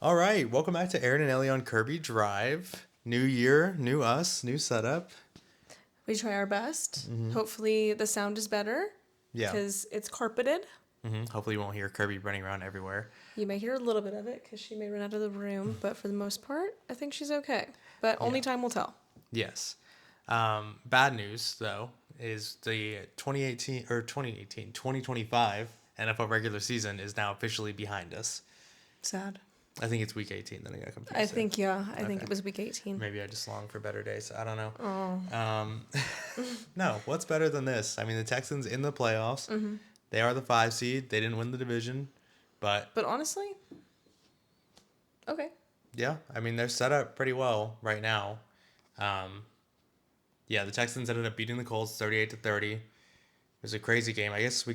All right, welcome back to Aaron and Ellie on Kirby Drive. New year, new us, new setup. We try our best. Hopefully the sound is better Yeah. because it's carpeted. Hopefully you won't hear Kirby running around everywhere. You may hear a little bit of it because she may run out of the room, but for the most part, I think she's okay. But only time will tell. Yes. Bad news, though, is the 2025 NFL regular season is now officially behind us. Sad. I think it's week 18, then I got confused. I think Okay. it was week 18. Maybe I just long for better days. I don't know. Oh. No, what's better than this? I mean, the Texans in the playoffs. They are the 5 seed. They didn't win the division, but honestly, okay. yeah, I mean, they're set up pretty well right now. Yeah, the Texans ended up beating the Colts 38-30. It was a crazy game. I guess we're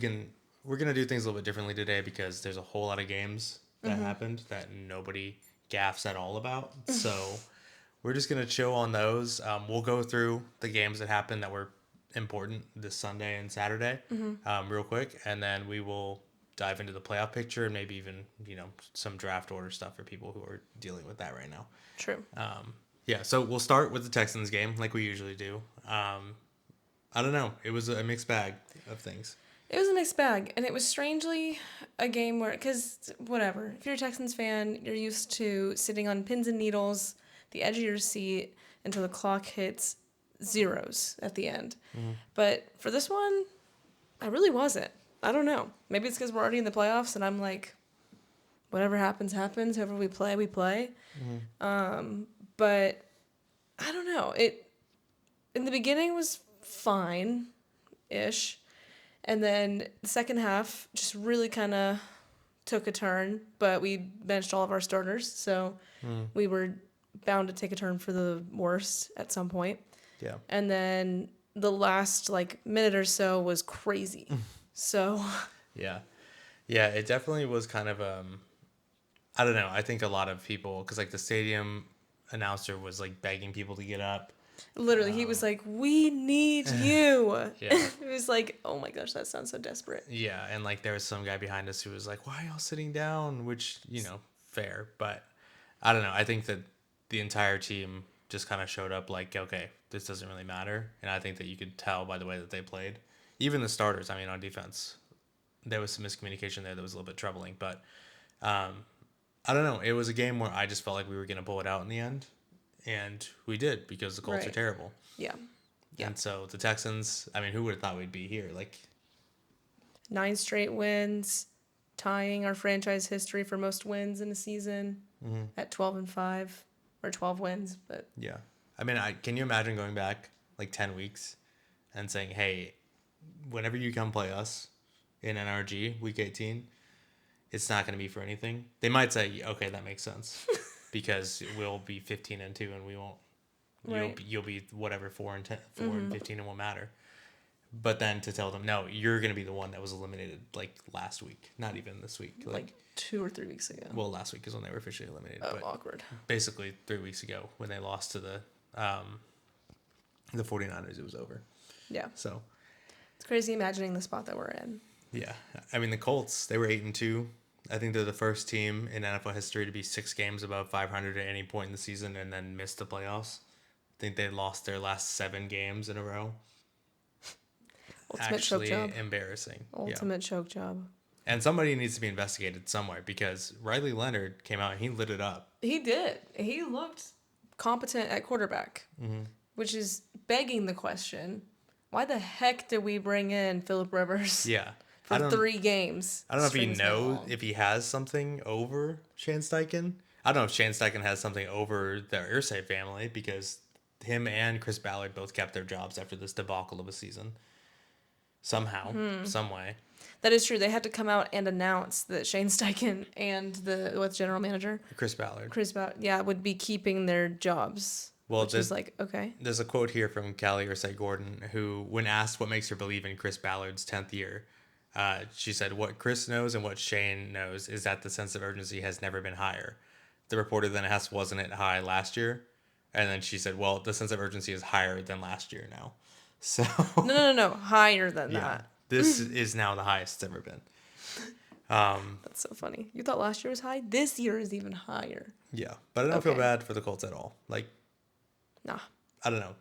gonna do things a little bit differently today because there's a whole lot of games that happened that nobody gaffs at all about. So we're just gonna chill on those. We'll go through the games that happened that were important this Sunday and Saturday, real quick, and then we will dive into the playoff picture and maybe even some draft order stuff for people who are dealing with that right now. True. Yeah, so we'll start with the Texans game like we usually do. I don't know. It was a mixed bag of things. It was a mixed bag, and it was strangely a game where, because whatever, if you're a Texans fan, you're used to sitting on pins and needles, the edge of your seat, until the clock hits zeros at the end. But for this one, I really wasn't. I don't know. Maybe it's because we're already in the playoffs, and I'm like, whatever happens, happens. Whoever we play, we play. But I don't know. It in the beginning was fine-ish. And then the second half just really kind of took a turn, but we benched all of our starters, so we were bound to take a turn for the worst at some point. Yeah. And then the last minute or so was crazy. So Yeah. Yeah, it definitely was kind of I don't know. I think a lot of people, cuz the stadium announcer was begging people to get up. literally he was like, "We need you." Yeah. It was like, "Oh my gosh, that sounds so desperate." Yeah, and there was some guy behind us who was like, "Why are y'all sitting down?" Which, fair, but I don't know. I think that the entire team just kind of showed up okay, this doesn't really matter. And I think that you could tell by the way that they played. Even the starters, I mean, on defense, there was some miscommunication there that was a little bit troubling, but I don't know. It was a game where I just felt like we were going to pull it out in the end, and we did because the Colts are Right. terrible. Yeah. Yeah. And so the Texans, I mean, who would have thought we'd be here? 9 straight wins, tying our franchise history for most wins in a season at 12-5 or 12 wins. But Yeah. I mean, can you imagine going back 10 weeks and saying, hey, whenever you come play us in NRG week 18, it's not going to be for anything. They might say, okay, that makes sense because we'll be 15-2 and we won't, Right. you'll be whatever 4-10, 4-15 and won't matter. But then to tell them, no, you're going to be the one that was eliminated last week, not even this week. 2 or 3 weeks ago. Well, last week is when they were officially eliminated. Oh, but awkward. basically 3 weeks ago when they lost to the 49ers, it was over. Yeah. So, It's crazy imagining the spot that we're in. yeah. I mean, the Colts, they were 8-2. I think they're the first team in NFL history to be 6 games above 500 at any point in the season and then miss the playoffs. I think they lost their last 7 games in a row. Ultimate Actually choke job. embarrassing. Ultimate choke job. And somebody needs to be investigated somewhere because Riley Leonard came out and he lit it up. He did. He looked competent at quarterback, which is begging the question, why the heck did we bring in Phillip Rivers Yeah. for 3 games? I don't know if he Strings knows along. if he has something over Shane Steichen. I don't know if Shane Steichen has something over the Irsay family because him and Chris Ballard both kept their jobs after this debacle of a season. Somehow, some way. That is true. They had to come out and announce that Shane Steichen and the general manager? Chris Ballard. Would be keeping their jobs. Well, which is okay. There's a quote here from Callie Irsay Gordon, who, when asked what makes her believe in Chris Ballard's 10th year, she said, "What Chris knows and what Shane knows is that the sense of urgency has never been higher." The reporter then asked, "Wasn't it high last year?" And then she said, "Well, the sense of urgency is higher than last year now." So No. Higher than yeah, that. this is now the highest it's ever been. That's so funny. You thought last year was high? This year is even higher. Yeah, but I don't feel bad for the Colts at all. Like, Nah. I don't know.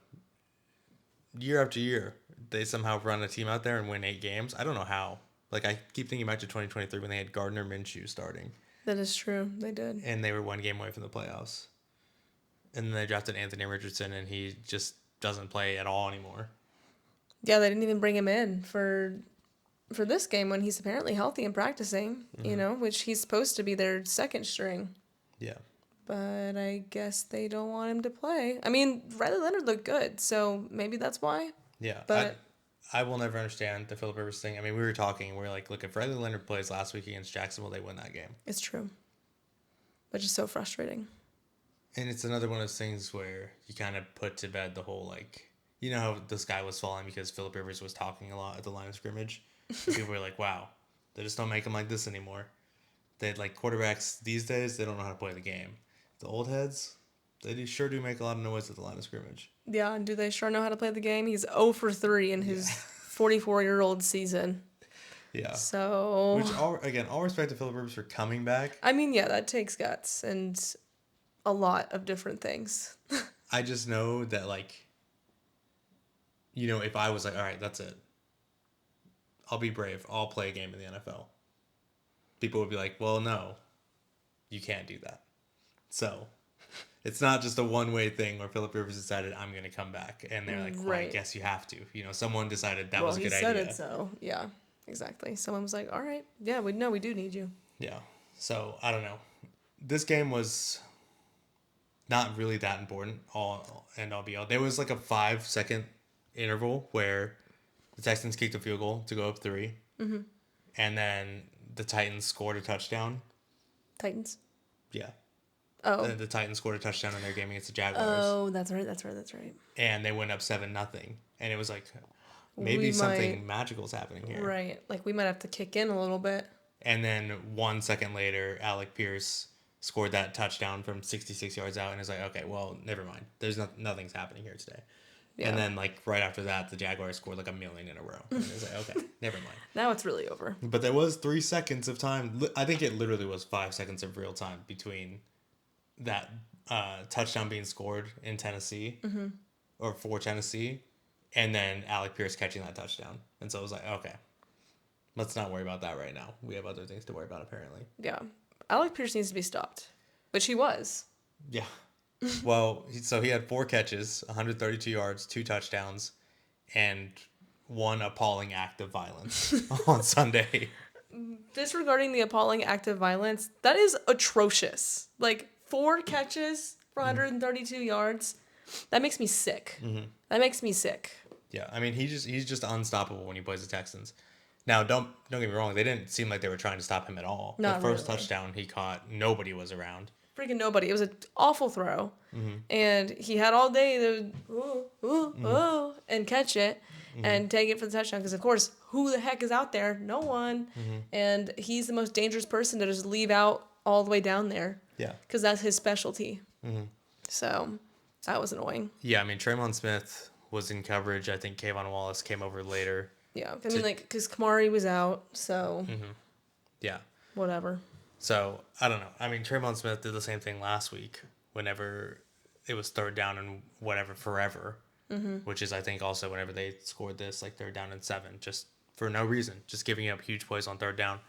Year after year, they somehow run a team out there and win 8 games. I don't know how. Like, I keep thinking back to 2023 when they had Gardner Minshew starting. That is true. They did. And they were 1 game away from the playoffs. And then they drafted Anthony Richardson, and he just doesn't play at all anymore. Yeah, they didn't even bring him in for this game when he's apparently healthy and practicing, which he's supposed to be their second string. Yeah. But I guess they don't want him to play. I mean, Riley Leonard looked good, so maybe that's why. Yeah. But I will never understand the Phillip Rivers thing. I mean, we were talking. We were like, look, if Riley Leonard plays last week against Jacksonville, they win that game. It's true. Which is so frustrating. And it's another one of those things where you kind of put to bed the whole, like, you know how the sky was falling because Phillip Rivers was talking a lot at the line of scrimmage? And people were like, wow, they just don't make them like this anymore. They like quarterbacks these days, they don't know how to play the game. The old heads, they sure do make a lot of noise at the line of scrimmage. Yeah, and do they sure know how to play the game? He's 0 for 3 in his 44-year-old season. Yeah. So... Which, all respect to Phillip Rivers for coming back. I mean, yeah, that takes guts and a lot of different things. I just know that, like, if I was like, all right, that's it. I'll be brave. I'll play a game in the NFL. People would be like, well, no, you can't do that. So it's not just a one-way thing where Phillip Rivers decided, I'm going to come back. And they're like, well, I guess you have to. Someone decided that was a good idea. Well, he said it, so yeah, exactly. Someone was like, all right, yeah, we do need you. Yeah. So I don't know. This game was not really that important, all be all. There was like a 5-second interval where the Texans kicked a field goal to go up 3. Mm-hmm. And then the Titans scored a touchdown. Titans? Yeah. Oh. The Titans scored a touchdown in their game against the Jaguars. Oh, that's right. And they went up 7-0. And it was like, maybe something magical is happening here. Right. Like, we might have to kick in a little bit. And then 1 second later, Alec Pierce scored that touchdown from 66 yards out. And it's like, okay, well, never mind. There's nothing's happening here today. Yeah. And then, like, right after that, the Jaguars scored, like, 1 million in a row. And it's like, okay, never mind. Now it's really over. But there was 3 seconds of time. I think it literally was 5 seconds of real time between that touchdown being scored in Tennessee, or for Tennessee, and then Alec Pierce catching that touchdown. And so it was like, okay, let's not worry about that right now. We have other things to worry about, apparently. Yeah. Alec Pierce needs to be stopped. Which he was. Yeah. Well, so he had 4 catches, 132 yards, 2 touchdowns, and 1 appalling act of violence on Sunday. Disregarding the appalling act of violence, that is atrocious. Like, 4 catches for 132 yards. That makes me sick. Mm-hmm. That makes me sick. Yeah, I mean, he's just unstoppable when he plays the Texans. Now, don't get me wrong. They didn't seem like they were trying to stop him at all. Not the first really. touchdown he caught, nobody was around. Freaking nobody. It was an awful throw. Mm-hmm. And he had all day to and catch it and take it for the touchdown. Because, of course, who the heck is out there? No one. Mm-hmm. And he's the most dangerous person to just leave out all the way down there. Yeah. Because that's his specialty. Mm-hmm. So that was annoying. Yeah, I mean, Traymon Smith was in coverage. I think Kayvon Wallace came over later. Yeah, I mean, because Kamari was out, so... Mm-hmm. Yeah. Whatever. So, I don't know. I mean, Traymon Smith did the same thing last week whenever it was 3rd down and whatever forever, which is, I think, also whenever they scored this, like, 3rd down and 7, just for no reason, just giving up huge plays on 3rd down.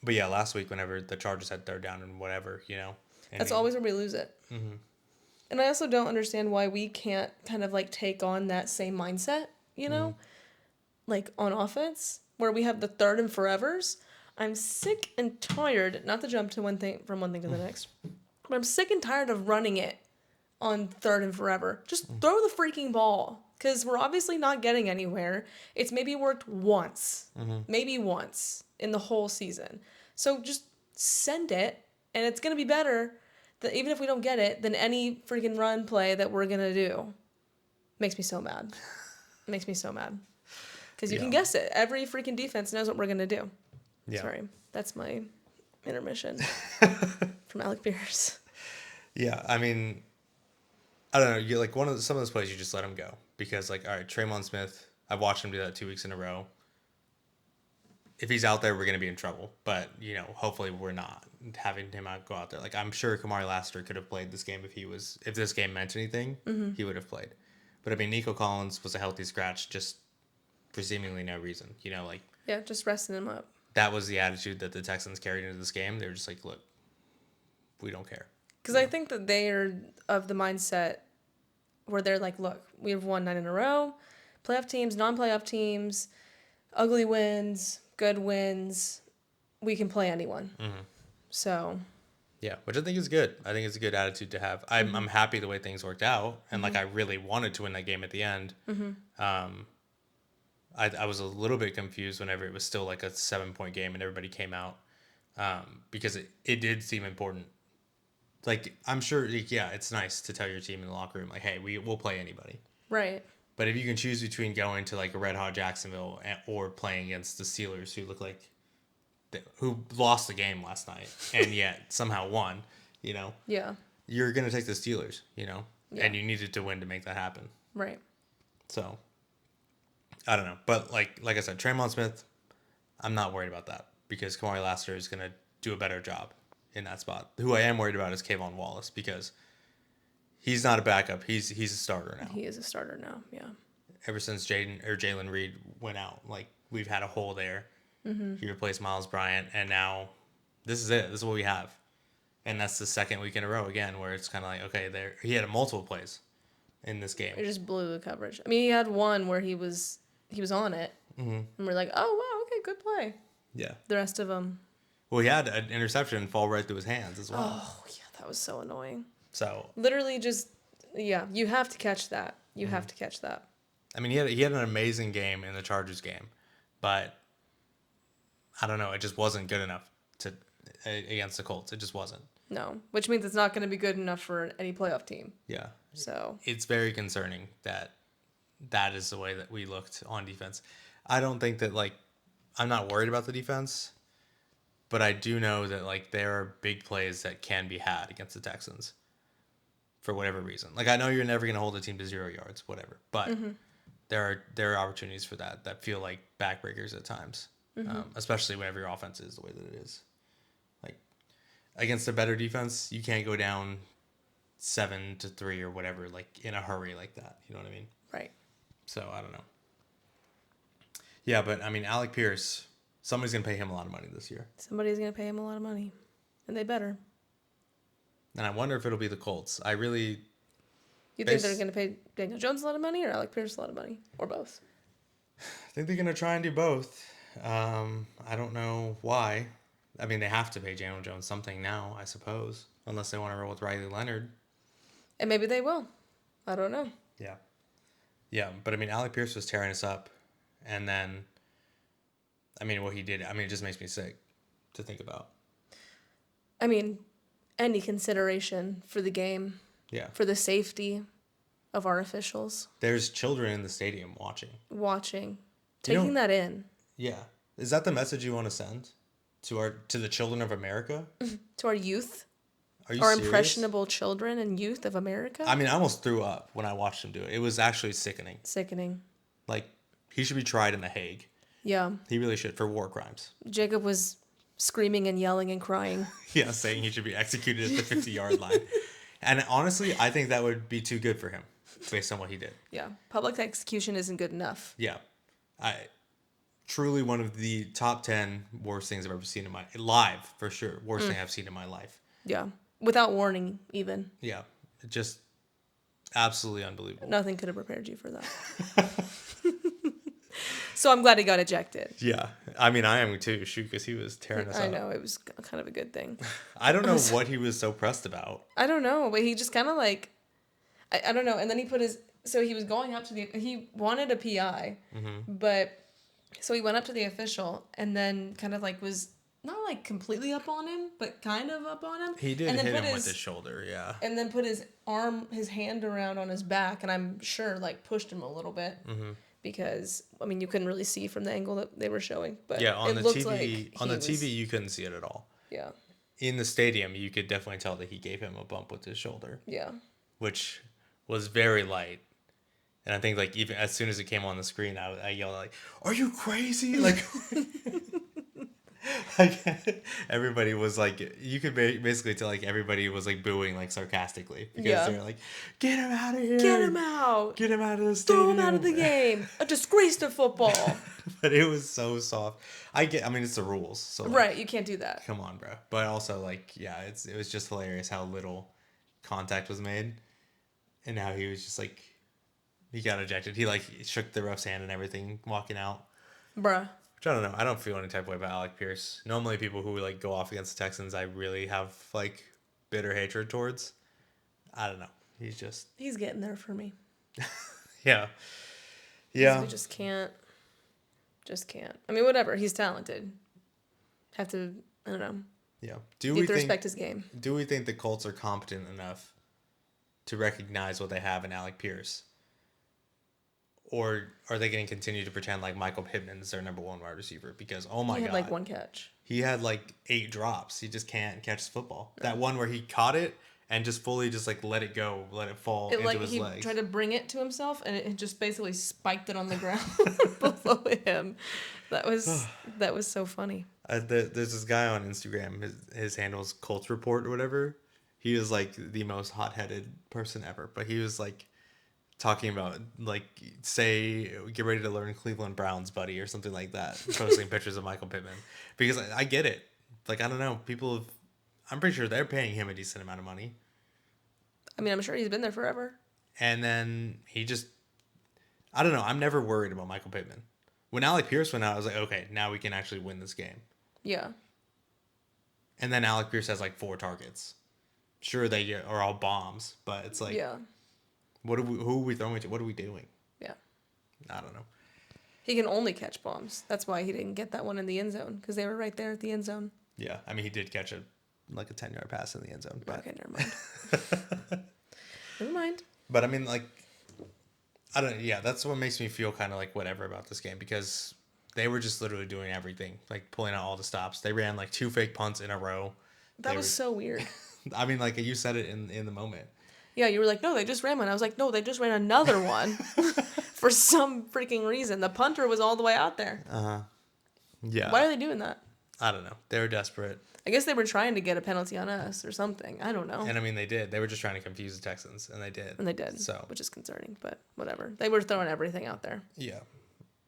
But, yeah, last week whenever the Chargers had 3rd down and whatever, That's always where we lose it. Mm-hmm. And I also don't understand why we can't kind of, like, take on that same mindset, like, on offense, where we have the 3rd and forevers. I'm sick and tired, not to jump to one thing to the next, but I'm sick and tired of running it on 3rd and forever. Just throw the freaking ball, because we're obviously not getting anywhere. It's maybe worked once, maybe once in the whole season. So just send it, and it's going to be better, that even if we don't get it, than any freaking run play that we're going to do. Makes me so mad. It makes me so mad. Because you can guess it. Every freaking defense knows what we're going to do. Yeah. Sorry. That's my intermission from Alec Pierce. Yeah, I mean, I don't know. You like some of those plays you just let him go. Because, like, all right, Traymon Smith, I've watched him do that 2 weeks in a row. if he's out there, we're gonna be in trouble. But hopefully we're not having him go out there. Like I'm sure Kamari Lassiter could have played this game if this game meant anything, he would have played. But I mean, Nico Collins was a healthy scratch just for seemingly no reason. Like Yeah, just resting him up. that was the attitude that the Texans carried into this game. They were just like, look, we don't care. Because I think that they are of the mindset where they're like, look, we have won 9 in a row. Playoff teams, non-playoff teams, ugly wins, good wins. We can play anyone. Mm-hmm. So. Yeah, which I think is good. I think it's a good attitude to have. I'm happy the way things worked out. And like I really wanted to win that game at the end. Mm-hmm. I was a little bit confused whenever it was still like a 7-point game and everybody came out because it did seem important. Like, I'm sure, yeah, it's nice to tell your team in the locker room, like, hey, we'll play anybody. Right. But if you can choose between going to, like, a red-hot Jacksonville or playing against the Steelers, who look like, who lost the game last night and yet somehow won, Yeah. you're going to take the Steelers, Yeah. and you needed to win to make that happen. Right. So, I don't know. But, like I said, Traymon Smith, I'm not worried about that because Kamari Lassiter is going to do a better job in that spot. Who I am worried about is Kayvon Wallace because he's not a backup. He's a starter now. He is a starter now, yeah. Ever since Jalen Reed went out, like we've had a hole there. Mm-hmm. He replaced Miles Bryant, and now this is it. This is what we have, and that's the second week in a row again where it's kind of like okay, he had multiple plays in this game. It just blew the coverage. I mean, he had one where he was on it, and we're like, oh wow, okay, good play. Yeah. The rest of them. Well, he had an interception fall right through his hands as well. Oh, yeah, that was so annoying. So literally just, yeah, you have to catch that. You have to catch that. I mean, he had an amazing game in the Chargers game, but I don't know, it just wasn't good enough against the Colts. It just wasn't. No, which means it's not going to be good enough for any playoff team. Yeah. So it's very concerning that is the way that we looked on defense. I don't think that I'm not worried about the defense. But I do know that there are big plays that can be had against the Texans for whatever reason. Like I know you're never going to hold a team to 0 yards, whatever. But there are opportunities for that feel like backbreakers at times, especially whenever your offense is the way that it is. Like against a better defense, you can't go down 7-3 or whatever in a hurry like that. You know what I mean? right. So I don't know. Yeah, but I mean Alec Pierce. Somebody's going to pay him a lot of money this year. Somebody's going to pay him a lot of money. And they better. And I wonder if it'll be the Colts. I really... You think they're going to pay Daniel Jones a lot of money or Alec Pierce a lot of money? Or both? I think they're going to try and do both. I don't know why. I mean, they have to pay Daniel Jones something now, I suppose. Unless they want to roll with Riley Leonard. And maybe they will. I don't know. Yeah. Yeah, but I mean, Alec Pierce was tearing us up. And then... I mean, what he did, it just makes me sick to think about. I mean, any consideration for the game. Yeah. For the safety of our officials. There's children in the stadium watching. Taking that in. Yeah. Is that the message you want to send to the children of America? To our youth? Are you our serious? Impressionable children and youth of America? I mean, I almost threw up when I watched him do it. It was actually sickening. He should be tried in The Hague. Yeah. He really should, for war crimes. Jacob was screaming and yelling and crying. Yeah, saying he should be executed at the 50-yard line. And honestly, I think that would be too good for him, based on what he did. Yeah. Public execution isn't good enough. Yeah. Truly one of the top 10 worst things I've ever seen in my live, for sure. Worst thing I've seen in my life. Yeah. Without warning, even. Yeah. Just absolutely unbelievable. Nothing could have prepared you for that. So I'm glad he got ejected. Yeah. I mean, I am too, shoot, because he was tearing us up. I know. It was kind of a good thing. I don't know what he was so pressed about. I don't know, but he just kind of I don't know. And then he put so he was going up to he wanted a PI, but so he went up to the official and then kind of was not completely up on him, but kind of up on him. He did and then hit him with his shoulder, yeah. And then put his hand around on his back, and I'm sure pushed him a little bit. Mm-hmm. Because I mean, you couldn't really see from the angle that they were showing, but yeah, on the TV you couldn't see it at all. Yeah. In the stadium, you could definitely tell that he gave him a bump with his shoulder. Yeah. Which was very light, and I think even as soon as it came on the screen, I yelled "Are you crazy?" Like everybody was like, you could basically tell like everybody was like booing like sarcastically because Yeah. they're like, get him out of here, Get him out. get him out of the Throw stadium, him out of the game. A disgrace to football. But it was so soft. I mean, it's the rules, so like, Right, you can't do that. come on, bro. But also like, yeah, it was just hilarious how little contact was made, and how he was just like, he got ejected. He like shook the ref's hand and everything walking out. Bruh. Which I don't know. I don't feel any type of way about Alec Pierce. Normally, people who like go off against the Texans, I really have like bitter hatred towards. I don't know. He's getting there for me. Yeah, yeah. We just can't. I mean, whatever. He's talented. Have to. I don't know. Yeah. Need to respect his game. Do we think the Colts are competent enough to recognize what they have in Alec Pierce? Or are they going to continue to pretend like Michael Pittman is their number one wide receiver? Because, oh my God. He had like one catch. He had like 8 drops. He just can't catch the football. That one where he caught it and just fully just like let it go, let it fall into his legs. He tried to bring it to himself and it just basically spiked it on the ground below him. That was so funny. There's this guy on Instagram. His handle is Colts Report or whatever. He was like the most hot-headed person ever. But he was like talking about like, say, get ready to learn Cleveland Browns, buddy, or something like that. Posting pictures of Michael Pittman. Because I get it. Like, I don't know. I'm pretty sure they're paying him a decent amount of money. I mean, I'm sure he's been there forever. And then I don't know. I'm never worried about Michael Pittman. When Alec Pierce went out, I was like, okay, now we can actually win this game. Yeah. And then Alec Pierce has like 4 targets. Sure, they are all bombs, but it's like, yeah. Who are we throwing to? What are we doing? Yeah. I don't know. He can only catch bombs. That's why he didn't get that one in the end zone, because they were right there at the end zone. Yeah, I mean, he did catch a 10-yard pass in the end zone. But... Okay, never mind. Never mind. But I mean, like, I don't. Yeah, that's what makes me feel kind of like whatever about this game, because they were just literally doing everything, like pulling out all the stops. They ran like 2 fake punts in a row. That was so weird. I mean, like you said it in the moment. Yeah, you were like, no, they just ran one. I was like, no, they just ran another one for some freaking reason. The punter was all the way out there. Uh-huh. Yeah. Why are they doing that? I don't know. They were desperate. I guess they were trying to get a penalty on us or something. I don't know. And I mean, they did. They were just trying to confuse the Texans, and they did. So, which is concerning, but whatever. They were throwing everything out there. Yeah.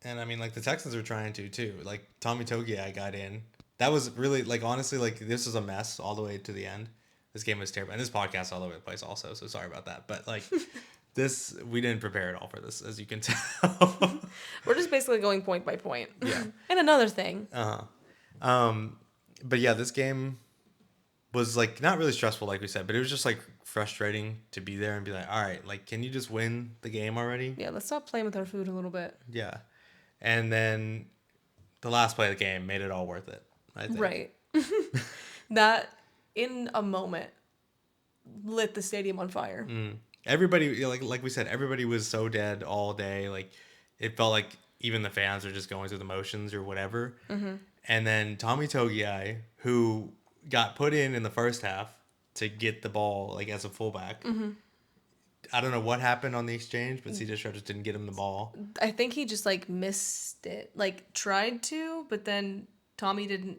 And I mean, like, the Texans were trying to, too. Like, Tommy Togiai got in. That was really, like, honestly, like, this was a mess all the way to the end. This game was terrible. And this podcast all over the place also, so sorry about that. But, like, we didn't prepare at all for this, as you can tell. We're just basically going point by point. Yeah. And another thing. But, yeah, this game was, like, not really stressful, like we said. But it was just, like, frustrating to be there and be like, all right, like, can you just win the game already? Yeah, let's stop playing with our food a little bit. Yeah. And then the last play of the game made it all worth it, I think. Right. That, in a moment, lit the stadium on fire. Everybody, like we said, everybody was so dead all day. Like, it felt like even the fans were just going through the motions or whatever. Mm-hmm. And then Tommy Togiai, who got put in the first half to get the ball, like, as a fullback. Mm-hmm. I don't know what happened on the exchange, but CJ Stroud just didn't get him the ball. I think he just, like, missed it. Like, tried to, but then Tommy didn't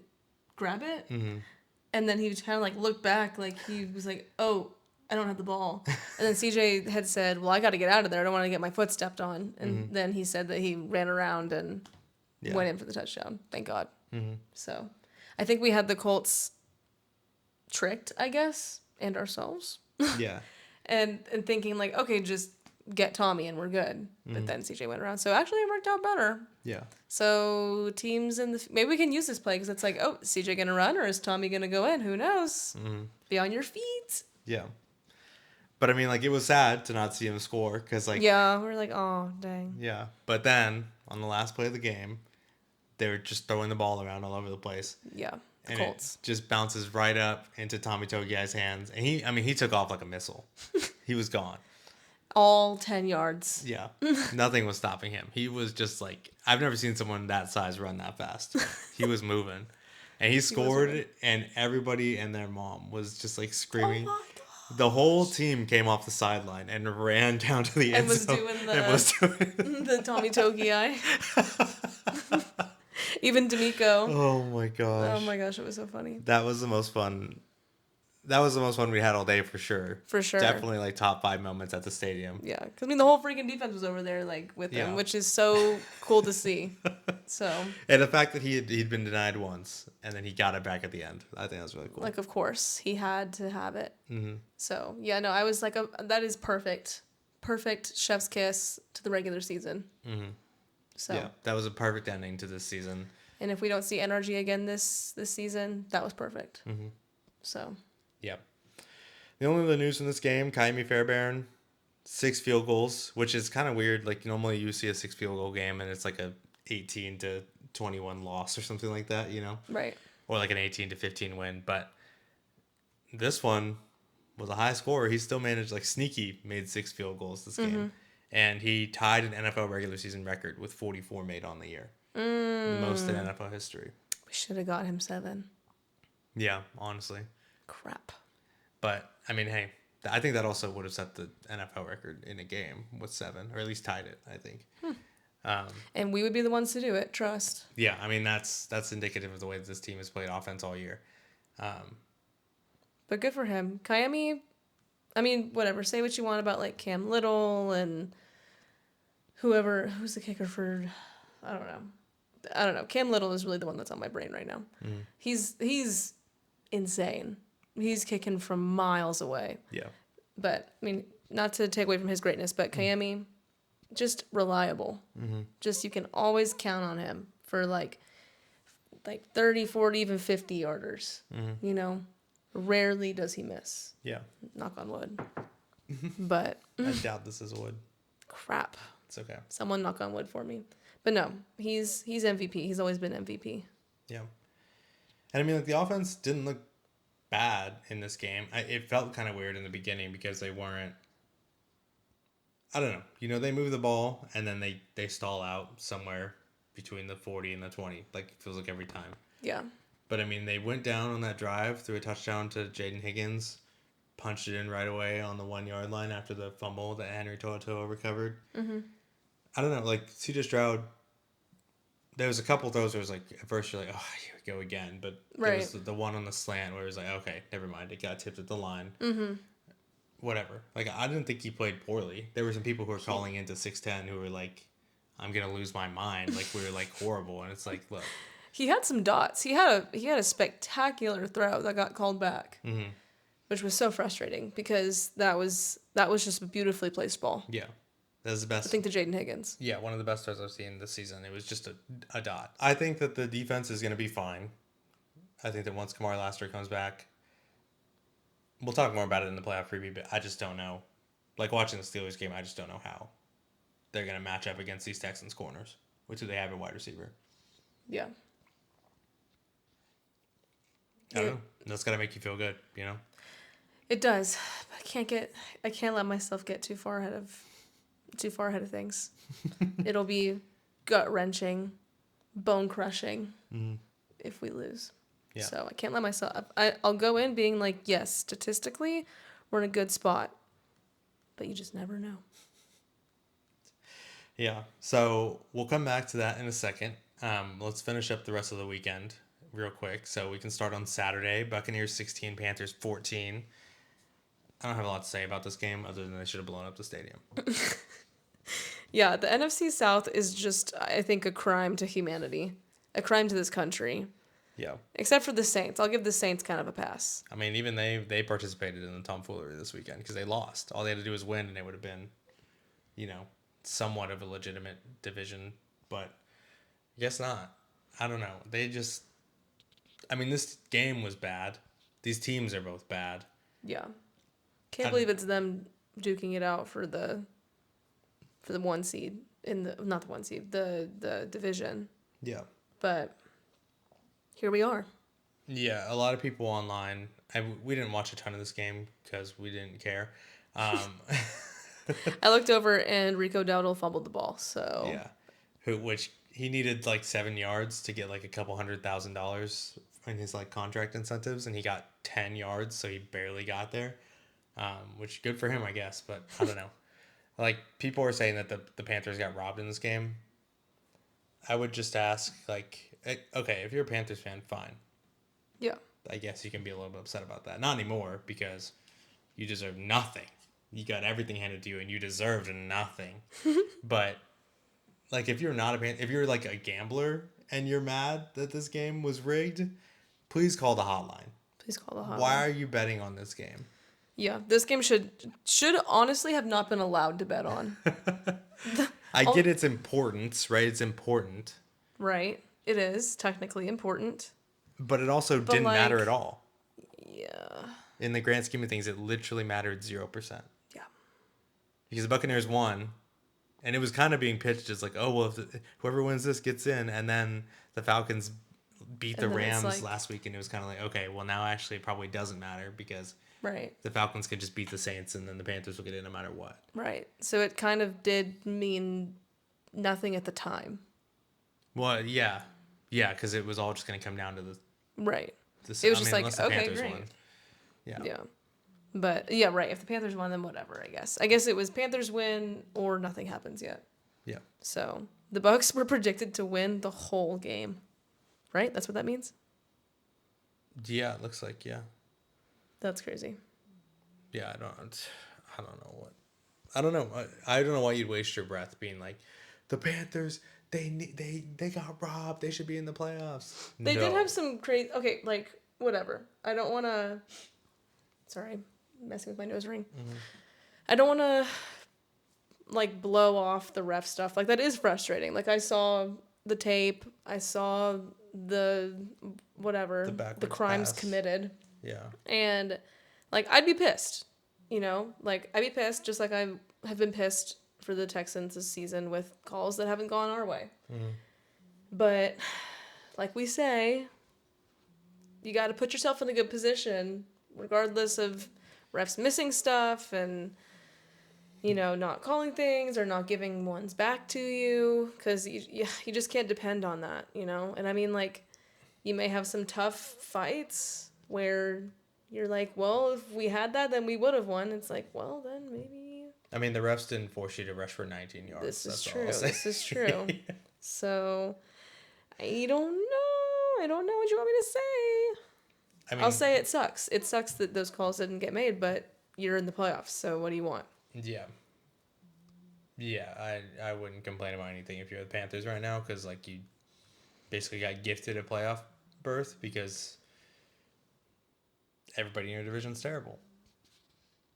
grab it. Mm-hmm. And then he just kind of, like, looked back, like, he was like, oh, I don't have the ball. And then CJ had said, well, I got to get out of there. I don't want to get my foot stepped on. And then he said that he ran around and went in for the touchdown. Thank God. Mm-hmm. So I think we had the Colts tricked, I guess, and ourselves. Yeah. and thinking, like, okay, just get Tommy and we're good. But then CJ went around. So actually it worked out better. Yeah. So teams maybe we can use this play because it's like, oh, is CJ going to run or is Tommy going to go in? Who knows? Be on your feet. Yeah. But I mean, like, it was sad to not see him score because, like, yeah, we're like, oh, dang. Yeah. But then on the last play of the game, they were just throwing the ball around all over the place. Yeah. And Colts. it just bounces right up into Tommy Togiai's hands. And he took off like a missile. He was gone. All 10 yards. Yeah. Nothing was stopping him. He was just like, I've never seen someone that size run that fast. He was moving. And he scored, and everybody and their mom was just like screaming. Oh my gosh. The whole team came off the sideline and ran down to the end zone. And was doing the Tommy Togiai. Even D'Amico. Oh my gosh. Oh my gosh, it was so funny. That was the most fun. That was the most fun we had all day for sure. For sure. Definitely like top 5 moments at the stadium. Yeah, because I mean the whole freaking defense was over there like with him, which is so cool to see. So. And the fact that he'd been denied once and then he got it back at the end, I think that was really cool. Like of course he had to have it. Mm-hmm. So yeah, no, I was like, that is perfect, chef's kiss to the regular season. Mm-hmm. So yeah, that was a perfect ending to this season. And if we don't see NRG again this season, that was perfect. Mm-hmm. So. Yep. The only other news from this game, Kaimi Fairbairn, 6 field goals, which is kind of weird. Like normally you see a 6 field goal game and it's like a 18-21 loss or something like that, you know? Right. Or like an 18-15 win. But this one was a high score. He still managed, like Sneaky made 6 field goals this game. And he tied an NFL regular season record with 44 made on the year. Most in NFL history. We should have got him 7. Yeah, honestly. Crap. But, I mean, hey, I think that also would have set the NFL record in a game with 7, or at least tied it, I think. And we would be the ones to do it, trust. Yeah, I mean, that's indicative of the way that this team has played offense all year. But good for him. Kaimi, I mean, whatever. Say what you want about, like, Cam Little and who's the kicker for, I don't know. Cam Little is really the one that's on my brain right now. Mm-hmm. He's insane. He's kicking from miles away. Yeah. But, I mean, not to take away from his greatness, but Kaimi, just reliable. Mm-hmm. Just you can always count on him for, like 30, 40, even 50 yarders. Mm-hmm. You know? Rarely does he miss. Yeah. Knock on wood. But. I doubt this is wood. Crap. It's okay. Someone knock on wood for me. But no, he's MVP. He's always been MVP. Yeah. And I mean, like, the offense didn't look bad in this game. It felt kind of weird in the beginning because they weren't, I don't know. You know, they move the ball and then they stall out somewhere between the 40 and the 20. Like, it feels like every time. Yeah. But, I mean, they went down on that drive, threw a touchdown to Jaden Higgins, punched it in right away on the 1-yard line after the fumble that Henry To'oTo'o recovered. Mm-hmm. I don't know. Like, C.J. Stroud, there was a couple of those where it was like, at first you're like, oh, here we go again. But there was the one on the slant where it was like, okay, never mind. It got tipped at the line. Mm-hmm. Whatever. Like, I didn't think he played poorly. There were some people who were calling into 6'10" who were like, I'm going to lose my mind. Like, we were, like, horrible. And it's like, look. He had some dots. He had a spectacular throw that got called back, which was so frustrating because that was just a beautifully placed ball. Yeah. That was the best. I think to Jaden Higgins. Yeah, one of the best throws I've seen this season. It was just a dot. I think that the defense is going to be fine. I think that once Kamar Laster comes back, we'll talk more about it in the playoff preview, but I just don't know. Like, watching the Steelers game, I just don't know how they're going to match up against these Texans corners, which do they have a wide receiver. Yeah. I don't know. That's got to make you feel good, you know? It does. But I can't let myself get too far ahead of things. It'll be gut-wrenching, bone-crushing if we lose. Yeah. So I can't let myself... I'll go in being like, yes, statistically, we're in a good spot. But you just never know. Yeah. So we'll come back to that in a second. Let's finish up the rest of the weekend real quick. So we can start on Saturday. Buccaneers 16, Panthers 14. I don't have a lot to say about this game other than they should have blown up the stadium. Yeah, the NFC South is just, I think, a crime to humanity. A crime to this country. Yeah. Except for the Saints. I'll give the Saints kind of a pass. I mean, even they participated in the tomfoolery this weekend because they lost. All they had to do was win, and it would have been, you know, somewhat of a legitimate division. But I guess not. I don't know. They just... I mean, this game was bad. These teams are both bad. Yeah. Can't believe it's them duking it out for the 1 seed in the... Not the 1 seed. The division. Yeah. But... here we are. Yeah, a lot of people online. We didn't watch a ton of this game because we didn't care. I looked over and Rico Dowdle fumbled the ball. So yeah, which he needed like 7 yards to get like a couple $100,000 in his like contract incentives, and he got 10 yards, so he barely got there. Which good for him, I guess. But I don't know. Like, people were saying that the Panthers got robbed in this game. I would just ask, like, okay, if you're a Panthers fan, fine. Yeah. I guess you can be a little bit upset about that. Not anymore, because you deserve nothing. You got everything handed to you, and you deserved nothing. But, like, if you're not if you're, like, a gambler and you're mad that this game was rigged, please call the hotline. Please call the hotline. Why are you betting on this game? Yeah, this game should honestly have not been allowed to bet on. I get its importance, right? It's important. Right. It is technically important. But it also didn't matter at all. Yeah. In the grand scheme of things, it literally mattered 0%. Yeah. Because the Buccaneers won, and it was kind of being pitched as like, oh, well, if whoever wins this gets in. And then the Falcons beat the Rams last week, and it was kind of like, okay, well, now actually it probably doesn't matter because the Falcons could just beat the Saints, and then the Panthers will get in no matter what. Right. So it kind of did mean nothing at the time. Well, yeah. Yeah, because it was all just going to come down to the... Right. It was just like, okay, Panthers great. won. Yeah. Yeah. But, yeah, right. If the Panthers won, then whatever, I guess. I guess it was Panthers win or nothing happens yet. Yeah. So the Bucs were predicted to win the whole game. Right? That's what that means? Yeah, it looks like, yeah. That's crazy. Yeah, I don't know what... I don't know. I don't know why you'd waste your breath being like, the Panthers... They got robbed. They should be in the playoffs. They did have some crazy... Okay, like, whatever. I don't want to... Sorry, messing with my nose ring. Mm-hmm. I don't want to, like, blow off the ref stuff. Like, that is frustrating. Like, I saw the tape. I saw the... whatever. The crimes committed. Yeah. And, like, I'd be pissed. You know? Like, I'd be pissed just like I have been pissed for the Texans this season with calls that haven't gone our way. Mm-hmm. But, like we say, you got to put yourself in a good position, regardless of refs missing stuff and, you know, not calling things or not giving ones back to you, because you just can't depend on that, you know? And I mean, like, you may have some tough fights where you're like, well, if we had that, then we would have won. It's like, well, then maybe... I mean, the refs didn't force you to rush for 19 yards. This is true. This is true. So, I don't know. I don't know what you want me to say. I mean, I'll say it sucks. It sucks that those calls didn't get made, but you're in the playoffs, so what do you want? Yeah. Yeah, I wouldn't complain about anything if you're the Panthers right now, because, like, you basically got gifted a playoff berth because everybody in your division's terrible.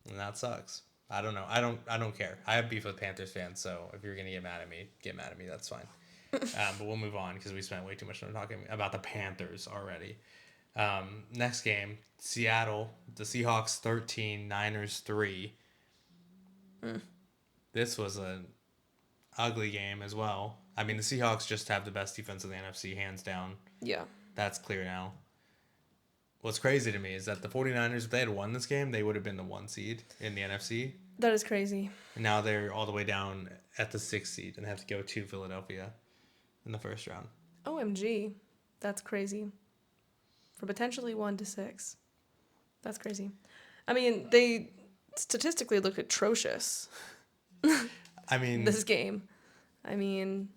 And that sucks. I don't know. I don't care. I have beef with Panthers fans, so if you're going to get mad at me, that's fine. But we'll move on because we spent way too much time talking about the Panthers already. Next game, Seattle, the Seahawks 13, Niners 3. This was an ugly game as well. I mean, the Seahawks just have the best defense in the NFC, hands down. Yeah. That's clear now. What's crazy to me is that the 49ers, if they had won this game, they would have been the 1 seed in the NFC. That is crazy. And now they're all the way down at the 6th seed and have to go to Philadelphia in the first round. OMG. That's crazy. For potentially 1-6. That's crazy. I mean, they statistically look atrocious. I mean... this game. I mean...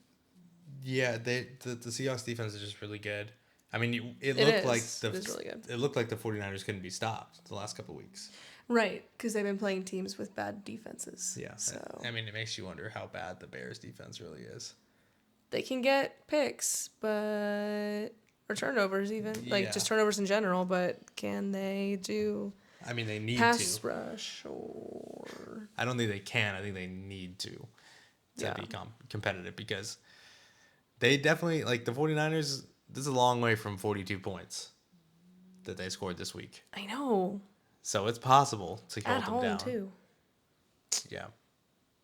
Yeah, the Seahawks defense is just really good. I mean, it looked like really good. It looked like the 49ers couldn't be stopped the last couple of weeks. Right, because they've been playing teams with bad defenses. Yeah, so I mean, it makes you wonder how bad the Bears' defense really is. They can get picks, or turnovers even, like just turnovers in general. But can they do? I mean, they need pass rush or? I don't think they can. I think they need to be competitive because they definitely like the 49ers. This is a long way from 42 points that they scored this week. I know. So it's possible to hold them down. At home, too. Yeah.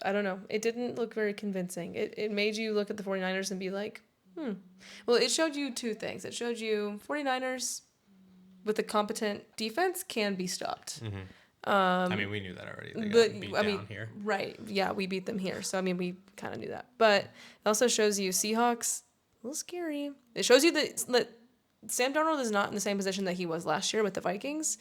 I don't know. It didn't look very convincing. It made you look at the 49ers and be like, Well, it showed you two things. It showed you 49ers with a competent defense can be stopped. Mm-hmm. I mean, we knew that already. They got beat down here. Right. Yeah, we beat them here. So, I mean, we kind of knew that. But it also shows you Seahawks... a little scary. It shows you that Sam Darnold is not in the same position that he was last year with the Vikings,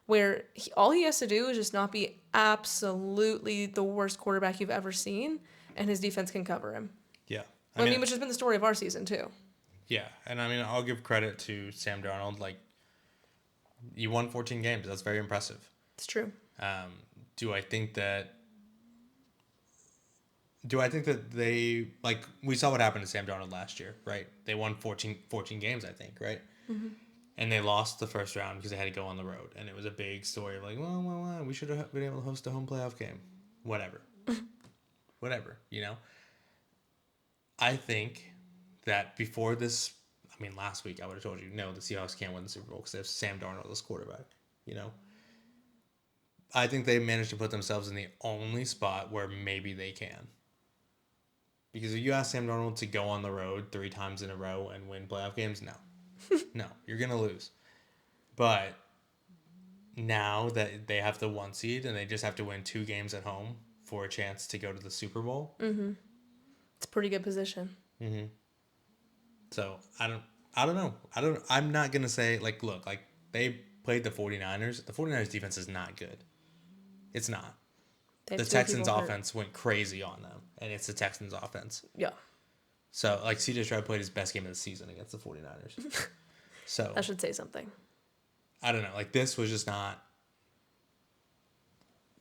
where all he has to do is just not be absolutely the worst quarterback you've ever seen, and his defense can cover him. Yeah. I mean, which has been the story of our season too. yeah, and I mean, I'll give credit to Sam Darnold. Like, you won 14 games. That's very impressive. It's true. Um, do I think that? Do I think that they like we saw what happened to Sam Darnold last year, right? They won 14 games, I think, right? Mm-hmm. And they lost the first round because they had to go on the road, and it was a big story of like, well, we should have been able to host a home playoff game, whatever, whatever, you know. I think that before this, I mean, last week I would have told you no, the Seahawks can't win the Super Bowl because they have Sam Darnold as quarterback, you know. I think they managed to put themselves in the only spot where maybe they can. Because if you ask Sam Darnold to go on the road 3 times in a row and win playoff games, no. No, you're going to lose. But now that they have the 1 seed and they just have to win 2 games at home for a chance to go to the Super Bowl. Mm-hmm. It's a pretty good position. Mm-hmm. So, I don't know. I'm not going to say, like, look, like, they played the 49ers. The 49ers defense is not good. It's not. The Texans offense went crazy on them, and it's the Texans offense. Yeah. So, like, CJ Stroud played his best game of the season against the 49ers. So that should say something. I don't know. Like, this was just not...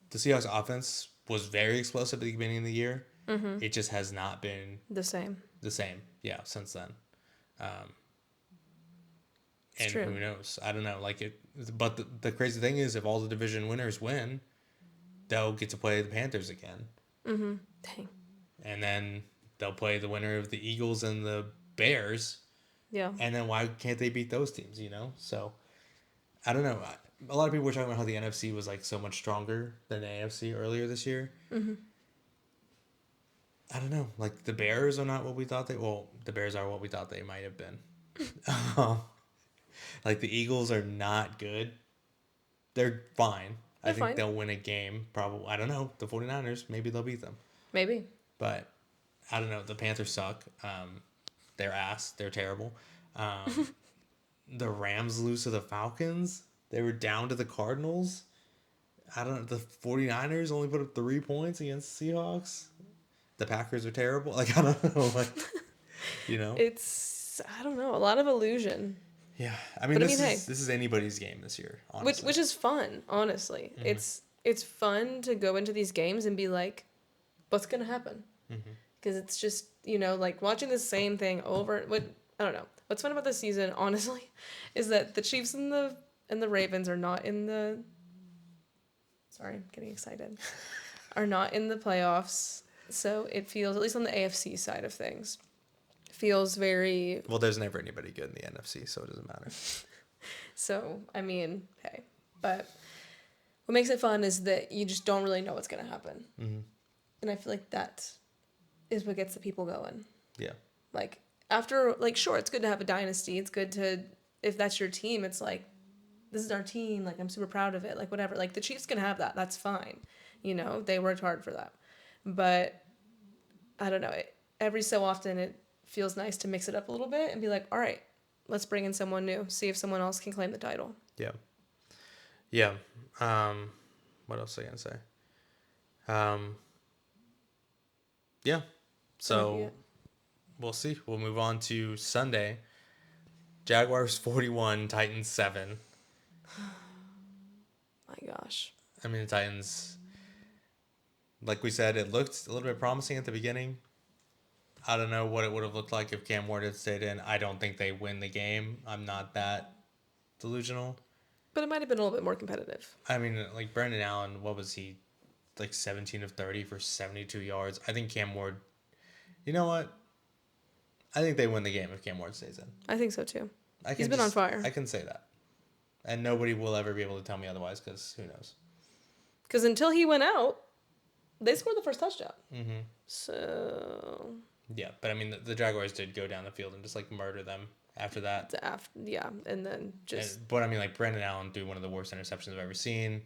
The Seahawks offense was very explosive at the beginning of the year. Mm-hmm. It just has not been... The same, yeah, since then. It's and true. Who knows? I don't know. Like it, but the crazy thing is, if all the division winners win, they'll get to play the Panthers again. Mm-hmm. Dang. And then they'll play the winner of the Eagles and the Bears. Yeah. And then why can't they beat those teams, you know? So, I don't know. A lot of people were talking about how the NFC was, like, so much stronger than the AFC earlier this year. Mm-hmm. I don't know. Like, the Bears are not what we thought they... Well, the Bears are what we thought they might have been. Like, the Eagles are not good. They're fine. I think they'll win a game, probably. I don't know. The 49ers, maybe they'll beat them. Maybe. But, I don't know. The Panthers suck. They're ass. They're terrible. The Rams lose to the Falcons. They were down to the Cardinals. I don't know. The 49ers only put up 3 points against the Seahawks. The Packers are terrible. Like, I don't know. Like, you know? It's, I don't know, a lot of illusion. Yeah. I mean, this is anybody's game this year, honestly. Which is fun, honestly. Mm-hmm. It's fun to go into these games and be like, what's going to happen? Because it's just, you know, like watching the same thing over. I don't know. What's fun about this season, honestly, is that the Chiefs and the Ravens are not in the... Sorry, I'm getting excited. Are not in the playoffs. So it feels, at least on the AFC side of things, feels very... Well, there's never anybody good in the NFC, so it doesn't matter. So, I mean, hey. But what makes it fun is that you just don't really know what's going to happen. Mm-hmm. And I feel like that is what gets the people going. Yeah. Like, after, like, sure, it's good to have a dynasty. It's good to, if that's your team, it's like, this is our team. Like, I'm super proud of it. Like, whatever. Like, the Chiefs can have that. That's fine. You know, they worked hard for that. But, I don't know. Every so often, it feels nice to mix it up a little bit and be like, all right, let's bring in someone new. See if someone else can claim the title. Yeah. Yeah. What else was I going to say? Yeah. So, we'll see. We'll move on to Sunday. Jaguars 41, Titans 7. My gosh. I mean, the Titans, like we said, it looked a little bit promising at the beginning. I don't know what it would have looked like if Cam Ward had stayed in. I don't think they win the game. I'm not that delusional. But it might have been a little bit more competitive. I mean, like Brandon Allen, what was he? Like 17 of 30 for 72 yards. I think Cam Ward, you know what? I think they win the game if Cam Ward stays in. I think so too. He's been on fire. I can say that. And nobody will ever be able to tell me otherwise because who knows? Because until he went out, they scored the first touchdown. Mm-hmm. So... Yeah, but I mean, the Jaguars did go down the field and just, like, murder them after that. Yeah, and then just... But, I mean, like, Brandon Allen threw one of the worst interceptions I've ever seen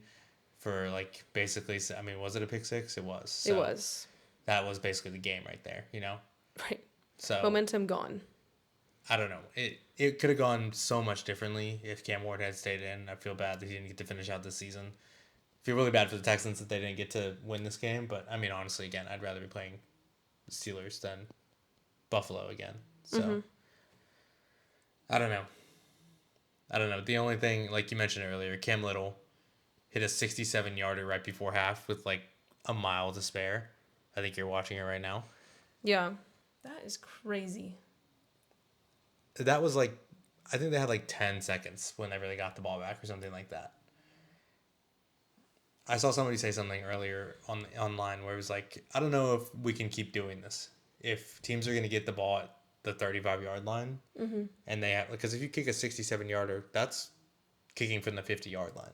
for, like, basically... I mean, was it a pick six? It was. So it was. That was basically the game right there, you know? Right. So momentum gone. I don't know. It could have gone so much differently if Cam Ward had stayed in. I feel bad that he didn't get to finish out this season. I feel really bad for the Texans that they didn't get to win this game. But, I mean, honestly, again, I'd rather be playing the Steelers than Buffalo again. So I don't know. The only thing, like you mentioned earlier, Cam Little hit a 67-yarder right before half with like a mile to spare. I think you're watching it right now. Yeah. That is crazy. That was like, I think they had like 10 seconds whenever they got the ball back or something like that. I saw somebody say something earlier online where it was like, I don't know if we can keep doing this. If teams are going to get the ball at the 35-yard line, and they have, because if you kick a 67-yarder, that's kicking from the 50-yard line.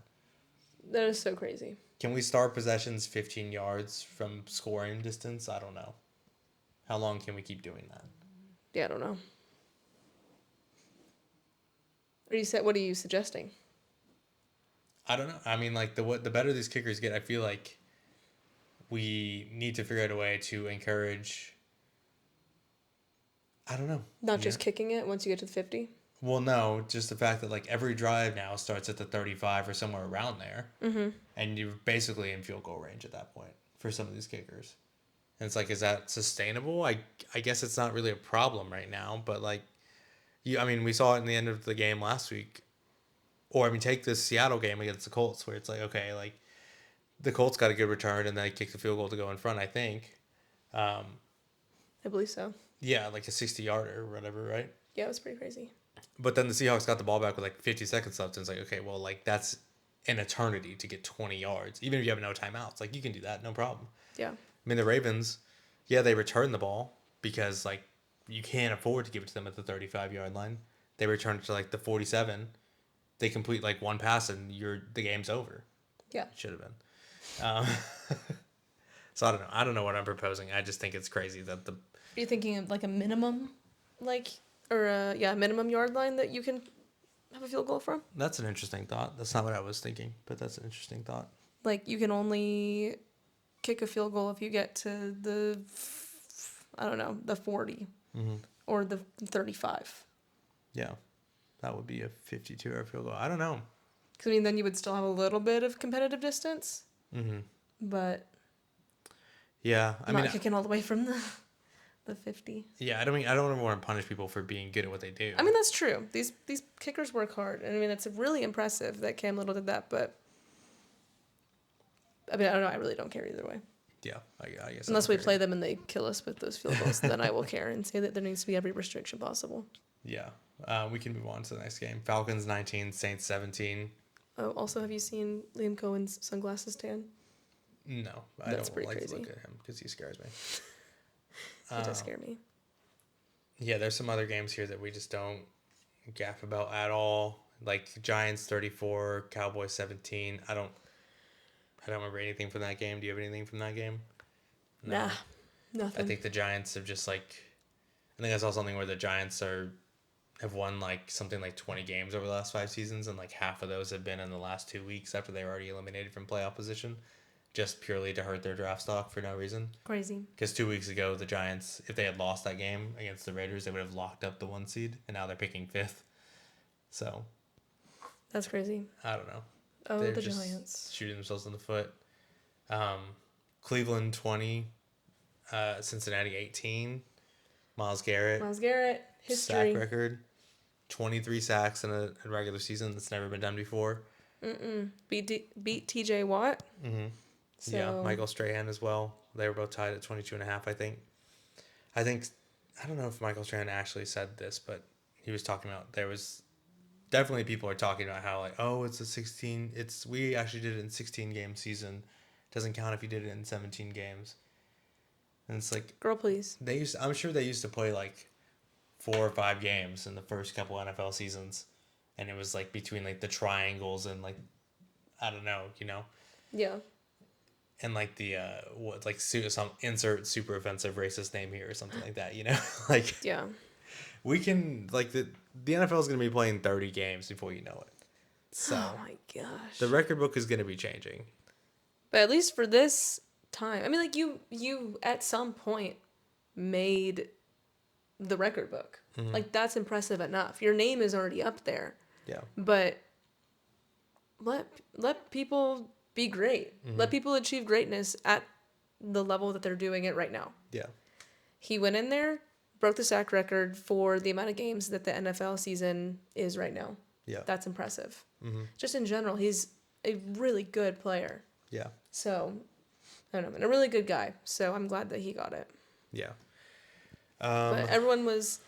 That is so crazy. Can we start possessions 15 yards from scoring distance? I don't know. How long can we keep doing that? Yeah, I don't know. What are you suggesting? I don't know. I mean, like the better these kickers get, I feel like we need to figure out a way to encourage. I don't know. Not just kicking it once you get to the 50? Well, no, just the fact that like every drive now starts at the 35 or somewhere around there, and you're basically in field goal range at that point for some of these kickers. And it's like, is that sustainable? I guess it's not really a problem right now, but like, I mean, we saw it in the end of the game last week. Or, I mean, take this Seattle game against the Colts where it's like, okay, like, the Colts got a good return and they kicked the field goal to go in front, I think. I believe so. Yeah, like a 60-yarder or whatever, right? Yeah, it was pretty crazy. But then the Seahawks got the ball back with like 50 seconds left, and it's like, okay, well, like, that's an eternity to get 20 yards. Even if you have no timeouts, like, you can do that, no problem. Yeah. I mean, the Ravens, yeah, they returned the ball because, like, you can't afford to give it to them at the 35-yard line. They returned it to, like, the 47. They complete like one pass and the game's over. Yeah. It should have been. So I don't know. I don't know what I'm proposing. I just think it's crazy that Are you thinking of like a minimum, minimum yard line that you can have a field goal from? That's an interesting thought. That's not what I was thinking, but that's an interesting thought. Like you can only kick a field goal if you get to the 40 or the 35. Yeah. That would be a 52-yard field goal. I don't know. Because, I mean, then you would still have a little bit of competitive distance. But yeah, I mean, kicking all the way from the 50. Yeah, I don't ever want to punish people for being good at what they do. I mean, that's true. These kickers work hard. And, I mean, it's really impressive that Cam Little did that. But, I mean, I don't know. I really don't care either way. Yeah, I guess. Unless we play them and they kill us with those field goals, then I will care and say that there needs to be every restriction possible. Yeah. We can move on to the next game. Falcons 19, Saints 17. Oh, also, have you seen Liam Cohen's sunglasses tan? No, I don't like to look at him because he scares me. He does scare me. Yeah, there's some other games here that we just don't gaff about at all. Like Giants 34, Cowboys 17. I don't remember anything from that game. Do you have anything from that game? No. Nah, nothing. I think the Giants have I think I saw something where the Giants have won like something like 20 games over the last 5 seasons, and like half of those have been in the last 2 weeks after they were already eliminated from playoff position, just purely to hurt their draft stock for no reason. Crazy. Because 2 weeks ago, the Giants, if they had lost that game against the Raiders, they would have locked up the 1 seed, and now they're picking 5th. So. That's crazy. I don't know. Oh, They're the just Giants. shooting themselves in the foot. Cleveland 20, Cincinnati 18. Myles Garrett, history. Sack record. 23 sacks in a regular season. That's never been done before. Beat TJ Watt. So. Yeah, Michael Strahan as well. They were both tied at 22.5, I think. I don't know if Michael Strahan actually said this, but he was talking about there was definitely people are talking about how like, oh, it's a 16. We actually did it in 16-game season. Doesn't count if you did it in 17 games. And it's like, girl, please. I'm sure they used to play like 4 or 5 games in the first couple NFL seasons, and it was like between like the triangles and like, I don't know, Yeah. And like the some insert super offensive racist name here or something like that, like. Yeah. We can like the NFL is going to be playing 30 games before you know it. So. Oh my gosh. The record book is going to be changing. But at least for this time, I mean, like you at some point made the record book. Like that's impressive enough. Your name is already up there. Yeah. But let people be great. Let people achieve greatness at the level that they're doing it right now. Yeah. He went in there, broke the sack record for the amount of games that the NFL season is right now. Yeah. That's impressive. Mm-hmm. Just in general, he's a really good player. Yeah. So, I don't know, and a really good guy. So I'm glad that he got it. Yeah. But everyone was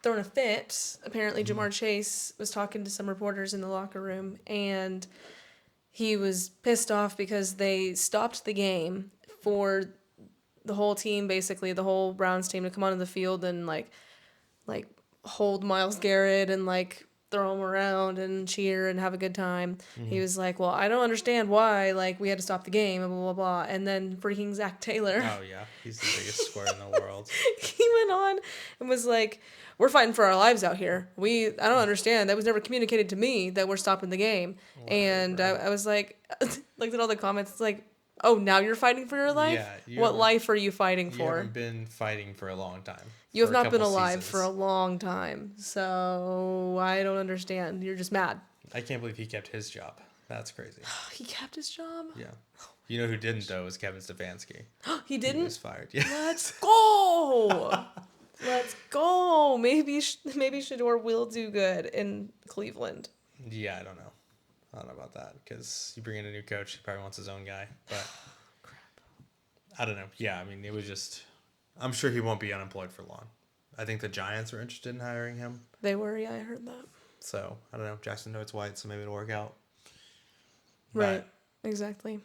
throwing a fit. Apparently, Jamar Chase was talking to some reporters in the locker room, and he was pissed off because they stopped the game for the whole team, basically the whole Browns team, to come onto the field and like hold Myles Garrett and like throw him around and cheer and have a good time. Mm-hmm. He was like, well, I don't understand why like we had to stop the game and blah blah blah. And then freaking Zach Taylor, Oh yeah, he's the biggest square in the world. he went on and was like, we're fighting for our lives out here. I don't understand. That was never communicated to me that we're stopping the game. Whatever. And I was like, looked at all the comments. It's like, oh, now you're fighting for your life? Yeah. What life are you fighting You for? haven't been fighting for a long time. You have For a not been couple alive seasons. for a long time. So I don't understand. You're just mad. I can't believe he kept his job. That's crazy. He kept his job? Yeah. You know who didn't though is Kevin Stefanski. He He didn't? was fired. Yeah. Let's go! Let's go! Maybe Shador will do good in Cleveland. Yeah, I don't know. I don't know about that because you bring in a new coach, he probably wants his own guy. But I don't know. Yeah, I mean, it was just. I'm sure he won't be unemployed for long. I think the Giants are interested in hiring him. They were, yeah, I heard that. So I don't know. Jackson Note's white, so maybe it'll work out. Right, exactly.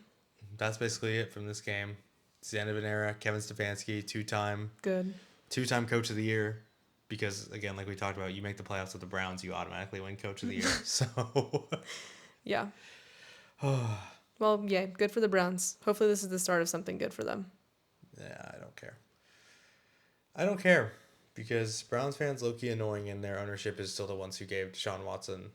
That's basically it from this game. It's the end of an era. Kevin Stefanski, two-time Good. Coach of the Year. Because again, like we talked about, you make the playoffs with the Browns, you automatically win Coach of the Year. So, Yeah. Well, yeah, good for the Browns. Hopefully this is the start of something good for them. yeah, I don't care. I don't care because Browns fans low-key annoying, and their ownership is still the ones who gave Deshaun Watson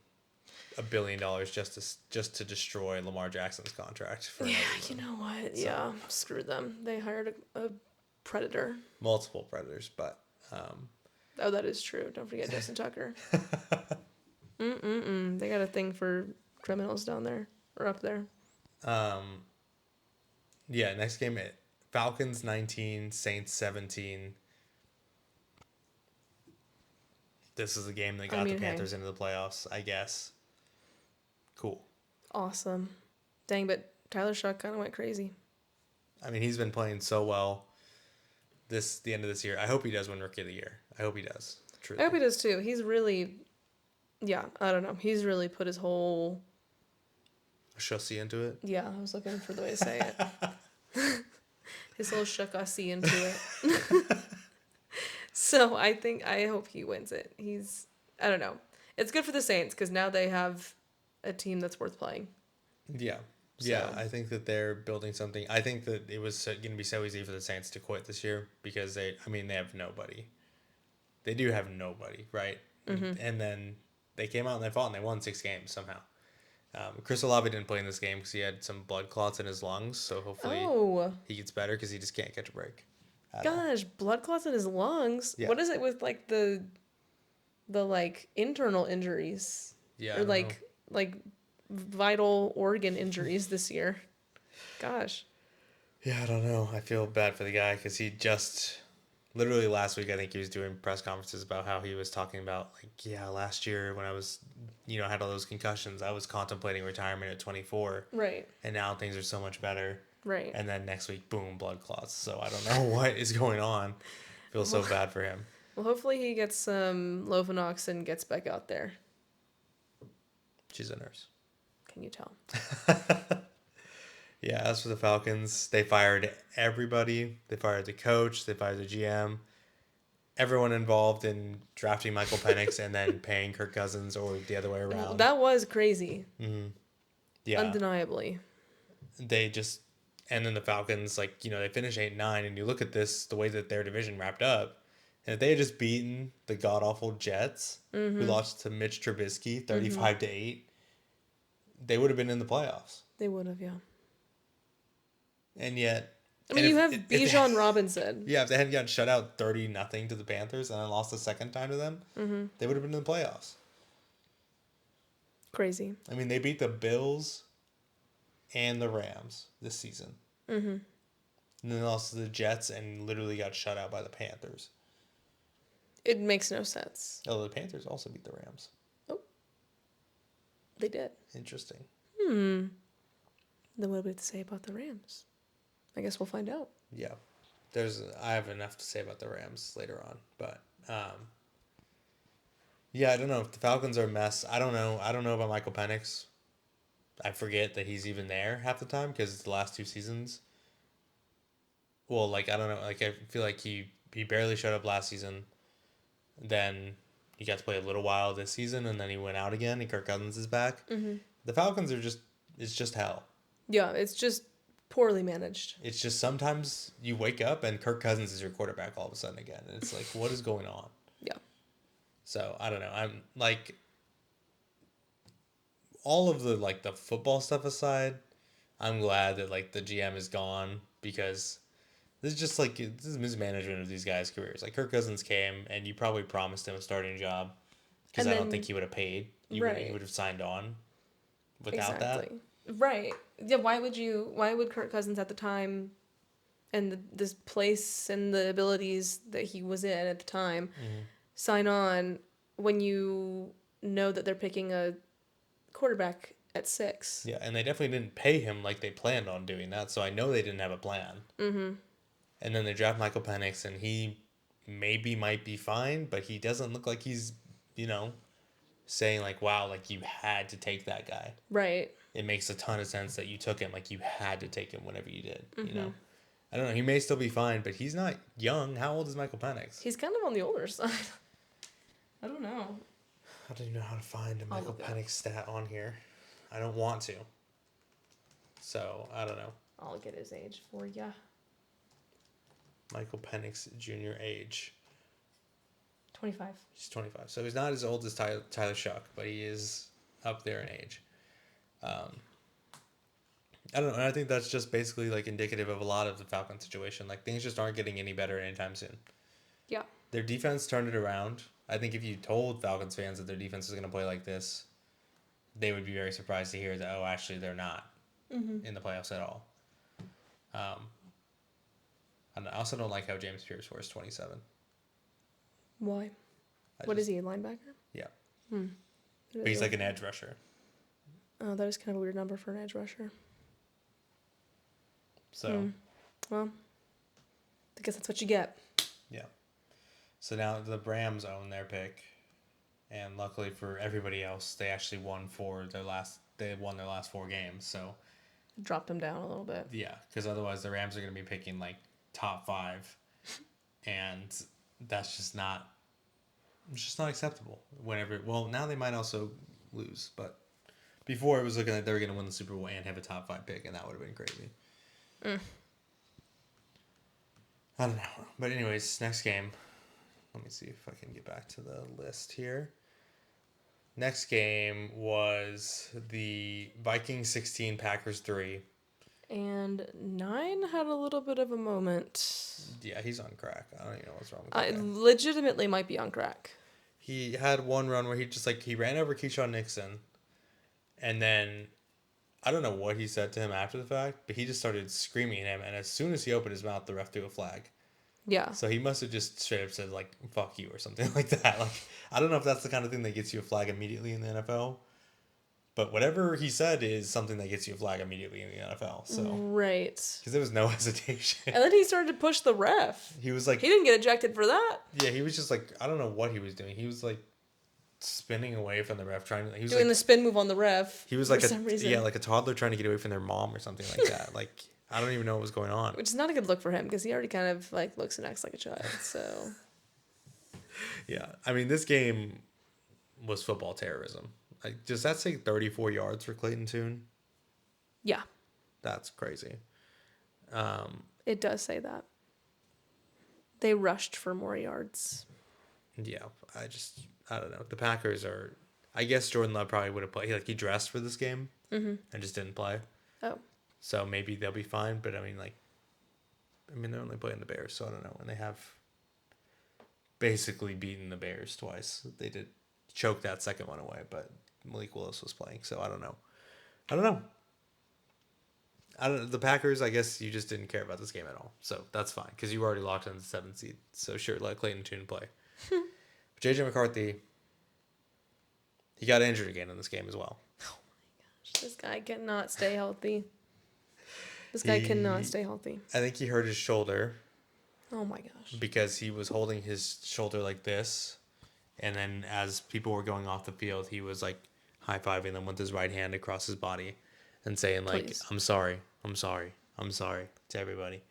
$1 billion just to destroy Lamar Jackson's contract for no Yeah, reason. you know what? So- Yeah, screw them. They hired a predator. Multiple predators, but Oh, that is true. Don't forget Justin Tucker. They got a thing for criminals down there or up there. yeah, next game, Falcons 19, Saints 17. This is the game that got the Panthers into the playoffs, I guess. Cool. Awesome. Dang, but Tyler Shuck kind of went crazy. I mean, he's been playing so well the end of this year. I hope he does win Rookie of the Year. I hope he does. Truly. I hope he does too. He's really, yeah, I don't know. He's really put his whole, Shussy into it. yeah, I was looking for the way to say it. His whole Shuck-a-see into it. So I hope he wins it. I don't know. It's good for the Saints because now they have a team that's worth playing. Yeah. Yeah, So- I think that they're building something. I think that it was going to be so easy for the Saints to quit this year because they have nobody. They do have nobody, right? Mm-hmm. And then they came out and they fought and they won 6 games somehow. Chris Olave didn't play in this game because he had some blood clots in his lungs, so hopefully he gets better because he just can't catch a break. Gosh, blood clots in his lungs. Yeah. What is it with like the like internal injuries? Yeah, Or like vital organ injuries this year. Gosh. Yeah, I don't know. I feel bad for the guy because he just literally last week I think he was doing press conferences about how he was talking about last year when I was had all those concussions, I was contemplating retirement at 24. Right. And now things are so much better. Right. And then next week, boom, blood clots. So I don't know what is going on. I feel so bad for him. Well, hopefully he gets some Lovenox and gets back out there. She's a nurse. Can you tell? Yeah, as for the Falcons, they fired everybody. They fired the coach. They fired the GM. Everyone involved in drafting Michael Penix and then paying Kirk Cousins or the other way around. That was crazy. Mm-hmm. Yeah. Undeniably. And then the Falcons, they finish 8-9, and you look at the way that their division wrapped up, and if they had just beaten the god-awful Jets, who lost to Mitch Trubisky 35-8, they would have been in the playoffs. They would have, yeah. And yet... I mean, you have Bijan Robinson. Yeah, if they hadn't gotten shut out 30-0 to the Panthers and then lost the second time to them, they would have been in the playoffs. Crazy. I mean, they beat the Bills and the Rams this season. Mm-hmm. And then they lost to the Jets and literally got shut out by the Panthers. It makes no sense. Oh, the Panthers also beat the Rams. Oh, they did. Interesting. Then what do we have to say about the Rams? I guess we'll find out. Yeah. I have enough to say about the Rams later on, but yeah, I don't know if the Falcons are a mess. I don't know. I don't know about Michael Penix. I forget that he's even there half the time because it's the last 2 seasons. Well, like I don't know. Like I feel like he barely showed up last season. Then he got to play a little while this season, and then he went out again. And Kirk Cousins is back. Mm-hmm. The Falcons are it's just hell. Yeah, it's just poorly managed. It's just sometimes you wake up and Kirk Cousins is your quarterback all of a sudden again. And it's like, what is going on? Yeah. So I don't know. I'm like, all of the like the football stuff aside, I'm glad that like the GM is gone because this is just like this is mismanagement of these guys' careers. Like Kirk Cousins came and you probably promised him a starting job because I don't think he would have paid. He would have signed on without that. Right. Yeah. Why would Kirk Cousins at the time, and this place and the abilities that he was in at the time, sign on when you know that they're picking a quarterback at 6? Yeah, and they definitely didn't pay him like they planned on doing that, so I know they didn't have a plan. Mm-hmm. And then they draft Michael Penix, and he might be fine, but he doesn't look like he's, saying like, wow, like you had to take that guy. Right. It makes a ton of sense that you took him, like you had to take him whenever you did, I don't know, he may still be fine, but he's not young. How old is Michael Penix? He's kind of on the older side. I don't know. I don't even know how to find a Michael Penix stat on here. I don't want to. So, I don't know. I'll get his age for ya. Michael Penix Jr. age. 25. He's 25. So he's not as old as Tyler Shuck, but he is up there in age. I don't know. And I think that's just basically like indicative of a lot of the Falcon situation. Like things just aren't getting any better anytime soon. Yeah. Their defense turned it around. I think if you told Falcons fans that their defense is going to play like this, they would be very surprised to hear that, oh, actually, they're not in the playoffs at all. I also don't like how James Pierce wears 27. Why? What is he, a linebacker? Yeah. But he's like an edge rusher. Oh, that is kind of a weird number for an edge rusher. So. Well, I guess that's what you get. Yeah. So now the Rams own their pick. And luckily for everybody else, they actually won their last 4 games. So dropped them down a little bit. Yeah, because otherwise the Rams are going to be picking like top 5, and that's just not acceptable. Now they might also lose, but before it was looking like they were going to win the Super Bowl and have a top 5 pick, and that would have been crazy. I don't know, but anyways, next game. Let me see if I can get back to the list here. Next game was the Vikings 16, Packers 3. And 9 had a little bit of a moment. Yeah, he's on crack. I don't even know what's wrong with that guy. Legitimately might be on crack. He had one run where he ran over Keyshawn Nixon. And then, I don't know what he said to him after the fact, but he just started screaming at him. And as soon as he opened his mouth, the ref threw a flag. Yeah. So he must have just straight up said, like, fuck you or something like that. Like, I don't know if that's the kind of thing that gets you a flag immediately in the NFL. But whatever he said is something that gets you a flag immediately in the NFL. So right. Because there was no hesitation. And then he started to push the ref. He was like... He didn't get ejected for that. Yeah, he was just like... I don't know what he was doing. He was like spinning away from the ref. He was doing the spin move on the ref. He was like like a toddler trying to get away from their mom or something like that. Like... I don't even know what was going on. Which is not a good look for him because he already kind of like looks and acts like a child. So. Yeah, I mean, this game was football terrorism. Like, does that say 34 yards for Clayton Tune? Yeah. That's crazy. It does say that. They rushed for more yards. Yeah, I don't know. The Packers are. I guess Jordan Love probably would have played. He dressed for this game and just didn't play. Oh. So maybe they'll be fine, but they're only playing the Bears, so I don't know. And they have basically beaten the Bears twice. They did choke that second one away, but Malik Willis was playing, so I don't know. The Packers, I guess you just didn't care about this game at all, so that's fine because you already locked in the 7th seed. So sure, let Clayton Tune play. JJ McCarthy, he got injured again in this game as well. Oh my gosh, this guy cannot stay healthy. This guy cannot stay healthy. I think he hurt his shoulder. Oh my gosh. Because he was holding his shoulder like this, and then as people were going off the field, he was like high-fiving them with his right hand across his body and saying like, Please. I'm sorry to everybody.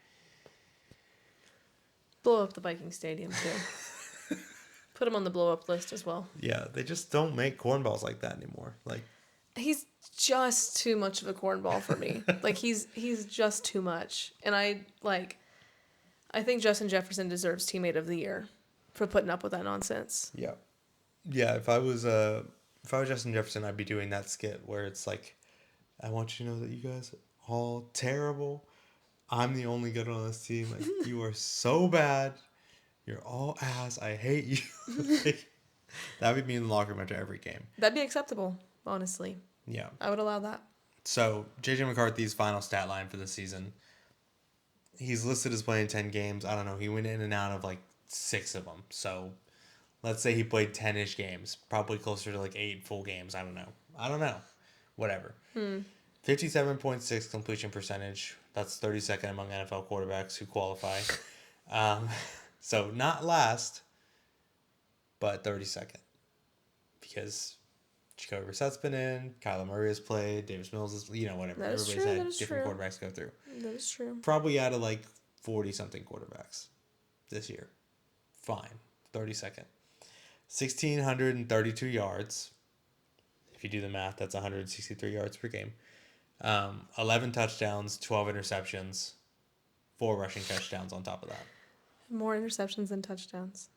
Blow up the Viking Stadium too. Put him on the blow up list as well. Yeah, they just don't make cornballs like that anymore. Like, he's just too much of a cornball for me. Like he's just too much. And I think Justin Jefferson deserves Teammate of the Year for putting up with that nonsense. yeah. Yeah, if I was Justin Jefferson, I'd be doing that skit where it's like, I want you to know that you guys are all terrible. I'm the only good on this team. Like, you are so bad. You're all ass. I hate you. Like, that would be in the locker room after every game. That'd be acceptable, honestly. Yeah. I would allow that. So, JJ McCarthy's final stat line for the season. He's listed as playing 10 games. I don't know. He went in and out of like 6 of them. So, let's say he played 10-ish games. Probably closer to like 8 full games. I don't know. Whatever. 57.6 completion percentage. That's 32nd among NFL quarterbacks who qualify. So not last, but 32nd. Because Jacoby Brissett's been in, Kyler Murray has played, Davis Mills is, whatever. That is Everybody's true, had that is different true. quarterbacks go through. That is true. Probably out of like 40-something quarterbacks this year. Fine. 32nd. 1,632 yards. If you do the math, that's 163 yards per game. 11 touchdowns, 12 interceptions, 4 rushing touchdowns on top of that. More interceptions than touchdowns.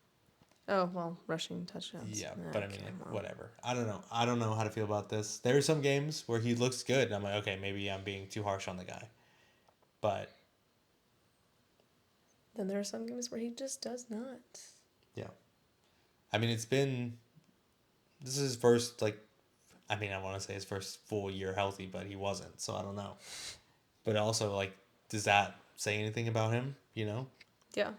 Oh, well, rushing touchdowns. Yeah, but I mean, like, whatever. I don't know how to feel about this. There are some games where he looks good, and I'm like, okay, maybe I'm being too harsh on the guy. But then there are some games where he just does not. yeah. I mean, this is his first, like, I want to say his first full year healthy, but he wasn't, so I don't know. But also, like, does that say anything about him, Yeah.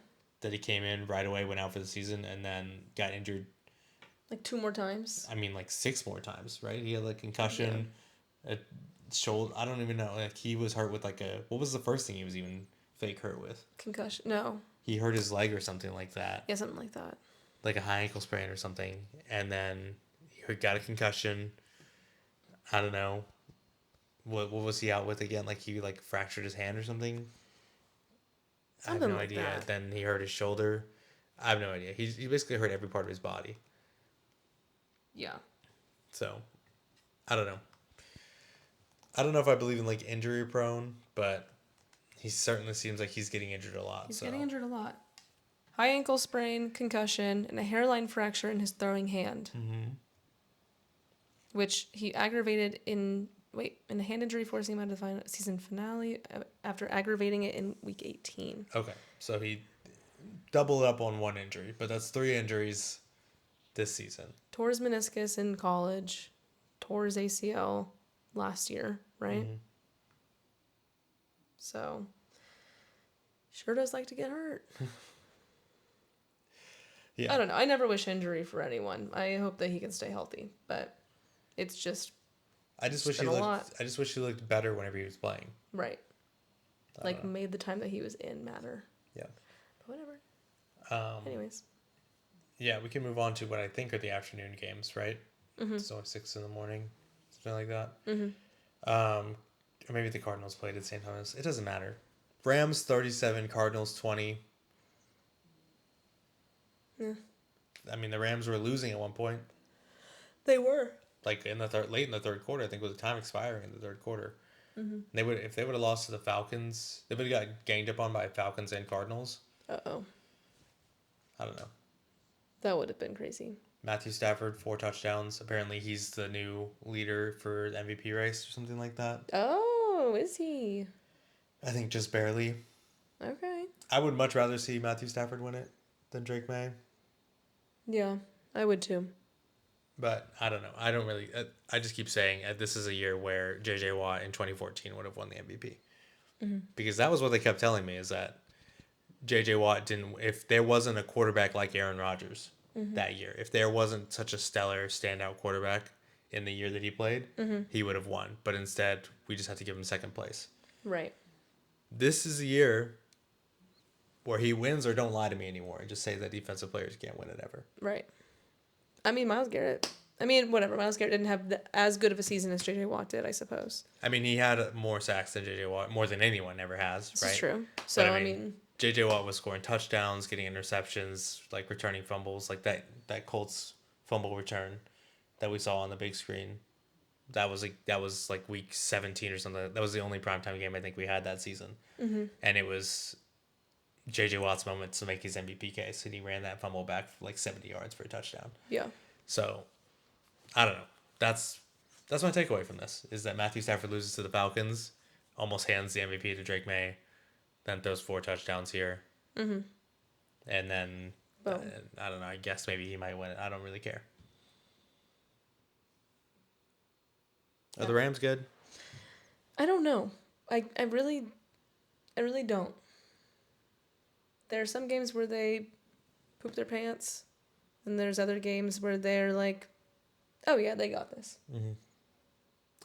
That he came in right away, went out for the season, and then got injured. Like 2 more times? Like 6 more times, right? He had, like, concussion, a shoulder, I don't even know. Like, he was hurt with, like, what was the first thing he was even fake hurt with? Concussion? No. He hurt his leg or something like that. Yeah, something like that. Like a high ankle sprain or something. And then he got a concussion. I don't know. What was he out with again? Like he fractured his hand or something? I have no idea. That. Then he hurt his shoulder. I have no idea. He basically hurt every part of his body. Yeah. So, I don't know. I don't know if I believe in like injury prone, but he certainly seems like he's getting injured a lot. He's getting injured a lot. High ankle sprain, concussion, and a hairline fracture in his throwing hand. Mm-hmm. Which he aggravated in a hand injury, forcing him out of the season finale after aggravating it in week 18. Okay, so he doubled up on one injury, but that's 3 injuries this season. Tore his meniscus in college, tore his ACL last year, right? Mm-hmm. So, sure does like to get hurt. Yeah. I don't know. I never wish injury for anyone. I hope that he can stay healthy, but it's just I just wish he looked better whenever he was playing. right. Like made the time that he was in matter. Yeah. But whatever. Anyways. Yeah, we can move on to what I think are the afternoon games, right? Mm-hmm. It's only 6 a.m, something like that. Mm-hmm. Or maybe the Cardinals played at the same time. It doesn't matter. Rams 37, Cardinals 20. Yeah. I mean, the Rams were losing at one point. They were. Like late in the third quarter, I think with the time expiring in the third quarter. Mm-hmm. If they would have lost to the Falcons, they would have got ganged up on by Falcons and Cardinals. Uh-oh. I don't know. That would have been crazy. Matthew Stafford, 4 touchdowns. Apparently, he's the new leader for the MVP race or something like that. Oh, is he? I think just barely. Okay. I would much rather see Matthew Stafford win it than Drake May. Yeah, I would too. But I don't know. I don't really. I just keep saying this is a year where J.J. Watt in 2014 would have won the MVP. Mm-hmm. Because that was what they kept telling me is that J.J. Watt didn't. If there wasn't a quarterback like Aaron Rodgers, that year. If there wasn't such a stellar standout quarterback in the year that he played, he would have won. But instead, we just had to give him second place. Right. This is a year where he wins or don't lie to me anymore and just say that defensive players can't win it ever. Right. I mean, Myles Garrett. Whatever. Myles Garrett didn't have as good of a season as J.J. Watt did, I suppose. I mean, he had more sacks than J.J. Watt, more than anyone ever has, This right? is true. So, But, I mean, J.J. Watt was scoring touchdowns, getting interceptions, like returning fumbles, like that Colts fumble return that we saw on the big screen. That was like week 17 or something. That was the only primetime game I think we had that season. And it was J.J. Watt's moment to make his MVP case, and he ran that fumble back for like 70 yards for a touchdown. Yeah. So, I don't know. That's my takeaway from this, is that Matthew Stafford loses to the Falcons, almost hands the MVP to Drake May, then throws 4 touchdowns here. And then, I don't know, I guess maybe he might win it. I don't really care. Are the Rams good? I don't know. I really don't. There are some games where they poop their pants, and there's other games where they're like, oh yeah, they got this.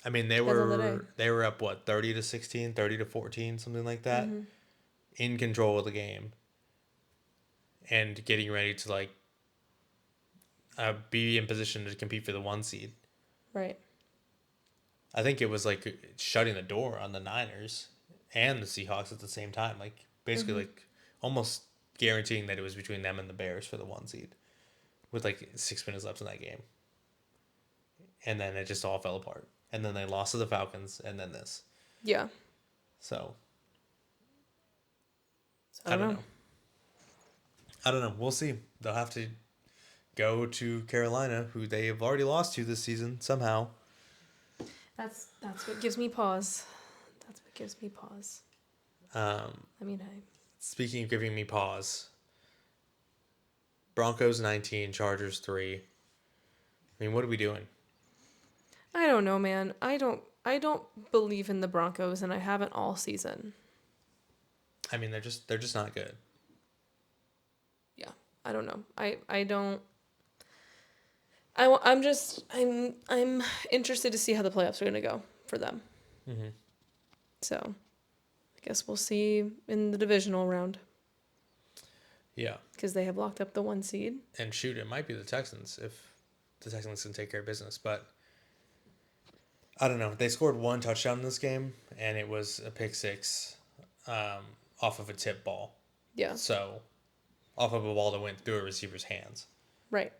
I mean, they were up, what, 30-16, 30-14, something like that, in control of the game, and getting ready to, like, be in position to compete for the 1 seed. Right. I think it was, like, shutting the door on the Niners and the Seahawks at the same time. Like, basically, like, almost guaranteeing that it was between them and the Bears for the 1 seed with, like, 6 minutes left in that game. And then it just all fell apart. And then they lost to the Falcons, and then this. Yeah. So, I don't know. I don't know. We'll see. They'll have to go to Carolina, who they have already lost to this season, somehow. That's what gives me pause. That's what gives me pause. Speaking of giving me pause, Broncos 19, Chargers 3. I mean, what are we doing? I don't know, man. I don't believe in the Broncos, and I haven't all season. I mean, they're just not good. Yeah, I don't know. I don't. I'm interested to see how the playoffs are going to go for them. So, I guess we'll see in the divisional round. Yeah. Because they have locked up the 1 seed. And shoot, it might be the Texans if the Texans can take care of business. But I don't know. They scored 1 touchdown in this game, and it was a pick 6 off of a tip ball. Yeah. So, off of a ball that went through a receiver's hands. Right.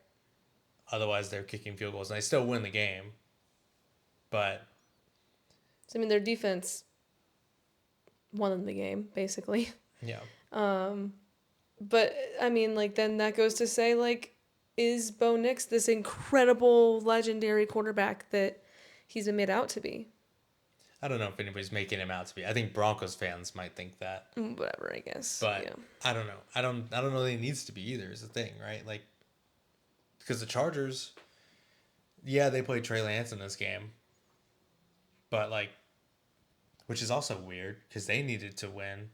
Otherwise, they're kicking field goals, and they still win the game. But so, I mean, their defense won in the game, basically. Yeah. But, I mean, like, then that goes to say, like, is Bo Nix this incredible, legendary quarterback that he's been made out to be? I don't know if anybody's making him out to be. I think Broncos fans might think that. Whatever, I guess. But yeah. I don't know. I don't know that he needs to be either, is the thing, right? Like, because the Chargers, yeah, they played Trey Lance in this game. But, like, which is also weird, because they needed to win.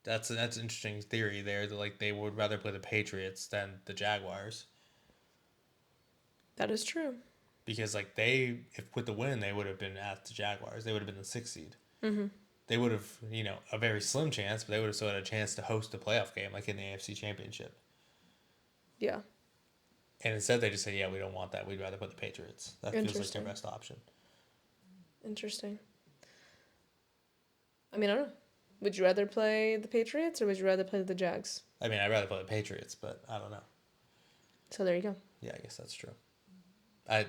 That's an interesting theory there, that, like, they would rather play the Patriots than the Jaguars. That is true. Because, like, if with the win, they would have been at the Jaguars. They would have been the 6th seed. They would have, a very slim chance, but they would have still had a chance to host a playoff game, like in the AFC Championship. Yeah. And instead, they just said, yeah, we don't want that. We'd rather put the Patriots. That feels like their best option. Interesting. I mean, I don't know. Would you rather play the Patriots or would you rather play the Jags? I mean, I'd rather play the Patriots, but I don't know. So there you go. Yeah, I guess that's true.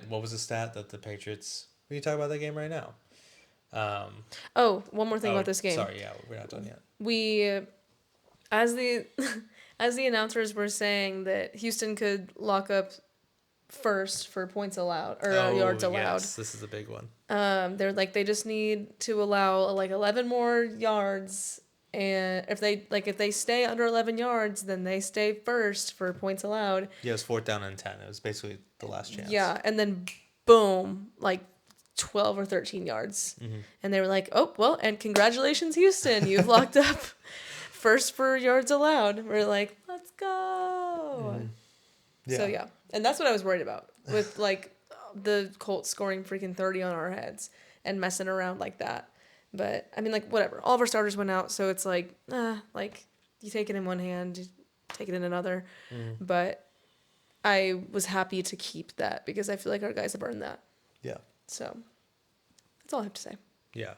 What was the stat that the Patriots... We can talk about that game right now. One more thing about this game. Sorry, yeah, we're not done yet. We, as the announcers were saying that Houston could lock up first for points allowed or yards allowed. Yes, this is a big one. They're like they just need to allow like 11 more yards, and if they stay under 11 yards, then they stay first for points allowed. Yeah, it was 4th down and 10. It was basically the last chance. Yeah, and then boom, like 12 or 13 yards. And they were like, oh, well, and congratulations, Houston. You've locked up first for yards allowed. We're like, let's go. go. Yeah. So yeah, and that's what I was worried about with like the Colts scoring freaking 30 on our heads and messing around like that. But I mean, like whatever. All of our starters went out, so it's like, like you take it in one hand, you take it in another. But I was happy to keep that because I feel like our guys have earned that. Yeah. So that's all I have to say. Yeah.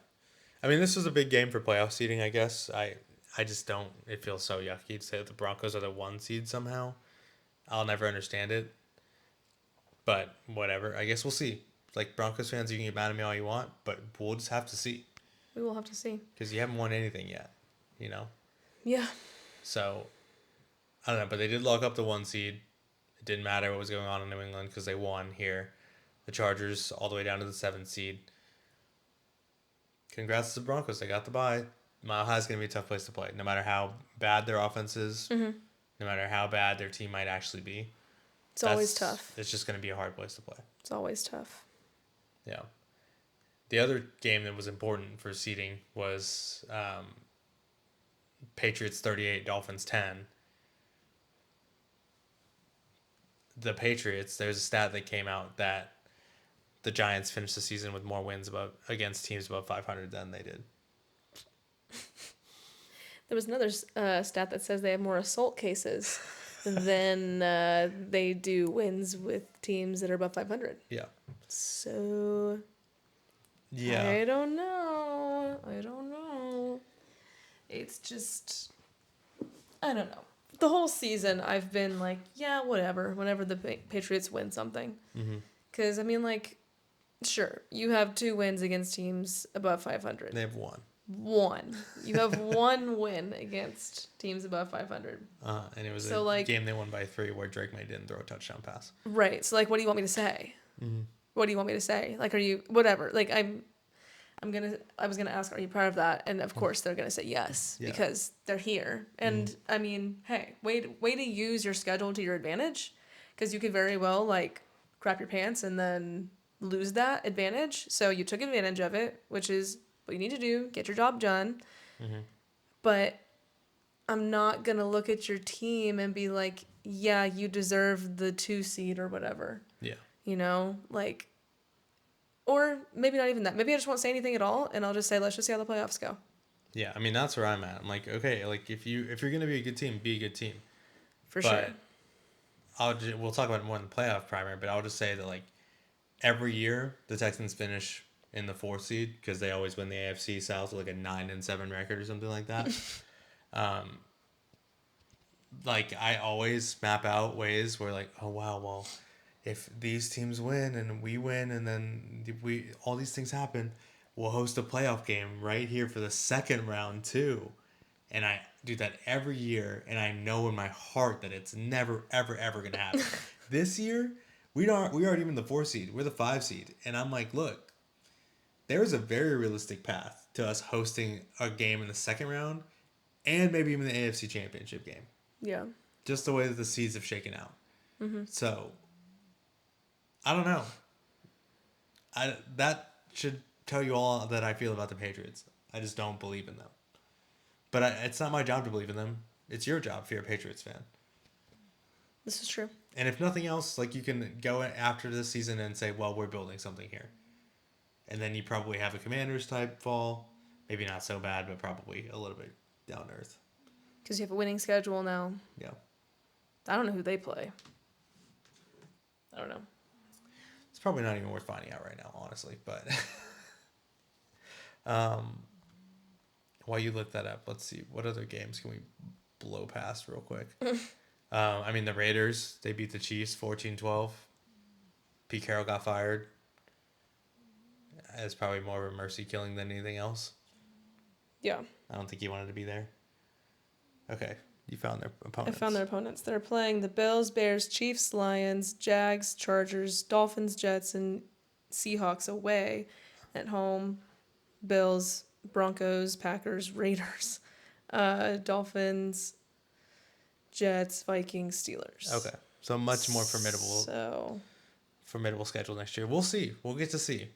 I mean, this was a big game for playoff seeding, I guess. I just don't. It feels so yucky to say that the Broncos are the 1 seed somehow. I'll never understand it. But whatever. I guess we'll see. Like, Broncos fans, you can get mad at me all you want, but we'll just have to see. We will have to see. Because you haven't won anything yet, you know? Yeah. So, I don't know. But they did lock up the 1 seed. It didn't matter what was going on in New England because they won here. The Chargers all the way down to the 7th seed. Congrats to the Broncos. They got the bye. Mile High is going to be a tough place to play. No matter how bad their offense is, no matter how bad their team might actually be. It's always tough. It's just going to be a hard place to play. It's always tough. Yeah. The other game that was important for seeding was Patriots 38, Dolphins 10. The Patriots, there's a stat that came out that the Giants finished the season with more wins against teams above 500 than they did. There was another stat that says they have more assault cases than they do wins with teams that are above 500. Yeah. So, yeah. I don't know. It's just, I don't know. The whole season, I've been like, yeah, whatever, whenever the Patriots win something. Because, I mean, like, sure, you have 2 wins against teams above 500. They have 1. You have 1 win against teams above 500. And it was a game they won by 3 where Drake May didn't throw a touchdown pass. Right. So, like, what do you want me to say? What do you want me to say? Like, are you, whatever. Like, I was gonna ask, are you proud of that? And of course they're gonna say yes, because they're here. And I mean, hey, way to use your schedule to your advantage, because you could very well like crap your pants and then lose that advantage. So you took advantage of it, which is what you need to do, get your job done. But I'm not gonna look at your team and be like, yeah, you deserve the 2 seed or whatever. Yeah. You know, like, or maybe not even that. Maybe I just won't say anything at all, and I'll just say, let's just see how the playoffs go. Yeah, I mean, that's where I'm at. I'm like, okay, like if you're gonna be a good team, be a good team. For sure. We'll talk about it more in the playoff primary, but I'll just say that like every year the Texans finish in the 4th seed because they always win the AFC South with like a 9-7 record or something like that. Like I always map out ways where like, oh wow, well, if these teams win and we win and then all these things happen, we'll host a playoff game right here for the 2nd round too. And I do that every year, and I know in my heart that it's never, ever, ever going to happen. This year, we aren't even the 4 seed. We're the 5 seed. And I'm like, look, there's a very realistic path to us hosting a game in the 2nd round and maybe even the AFC Championship game. Yeah. Just the way that the seeds have shaken out. So, I don't know. That should tell you all that I feel about the Patriots. I just don't believe in them. But it's not my job to believe in them. It's your job if you're a Patriots fan. This is true. And if nothing else, like you can go after this season and say, well, we're building something here. And then you probably have a Commanders type fall. Maybe not so bad, but probably a little bit down to earth. Because you have a winning schedule now. Yeah. I don't know who they play. I don't know. It's probably not even worth finding out right now, honestly. But while you look that up, let's see. What other games can we blow past real quick? I mean, the Raiders, they beat the Chiefs 14-12. Pete Carroll got fired. It's probably more of a mercy killing than anything else. Yeah. I don't think he wanted to be there. Okay. You found their opponents. I found their opponents. They're playing the Bills, Bears, Chiefs, Lions, Jags, Chargers, Dolphins, Jets, and Seahawks away. At home, Bills, Broncos, Packers, Raiders, Dolphins, Jets, Vikings, Steelers. Okay. So much more formidable schedule next year. We'll see. We'll get to see.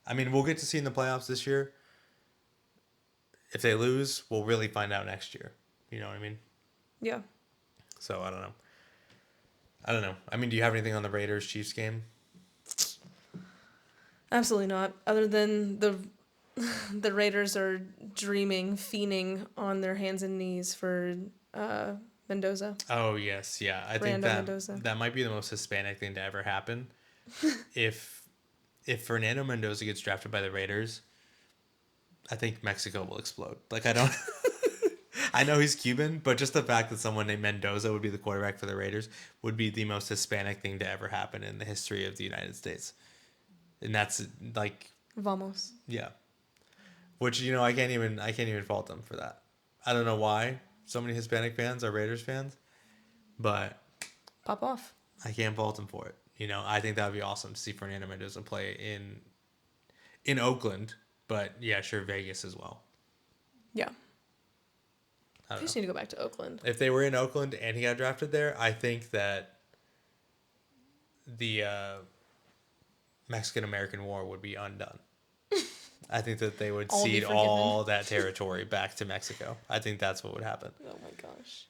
I mean, we'll get to see in the playoffs this year. If they lose, we'll really find out next year. You know what I mean? Yeah. So, I don't know. I don't know. I mean, do you have anything on the Raiders Chiefs game? Absolutely not. Other than the Raiders are dreaming, fiending on their hands and knees for Mendoza. Oh yes, yeah. I think Fernando Mendoza. that might be the most Hispanic thing to ever happen. if Fernando Mendoza gets drafted by the Raiders, I think Mexico will explode. Like I don't. I know he's Cuban, but just the fact that someone named Mendoza would be the quarterback for the Raiders would be the most Hispanic thing to ever happen in the history of the United States. And that's like, Vamos. yeah. Which I can't even fault them for that. I don't know why so many Hispanic fans are Raiders fans, but Pop off. I can't fault them for it. I think that would be awesome to see Fernando Mendoza play in Oakland, but yeah, sure, Vegas as well. Yeah. I We just need to go back to Oakland. If they were in Oakland and he got drafted there, I think that the Mexican American War would be undone. I think that they would cede all that territory back to Mexico. I think that's what would happen. Oh my gosh.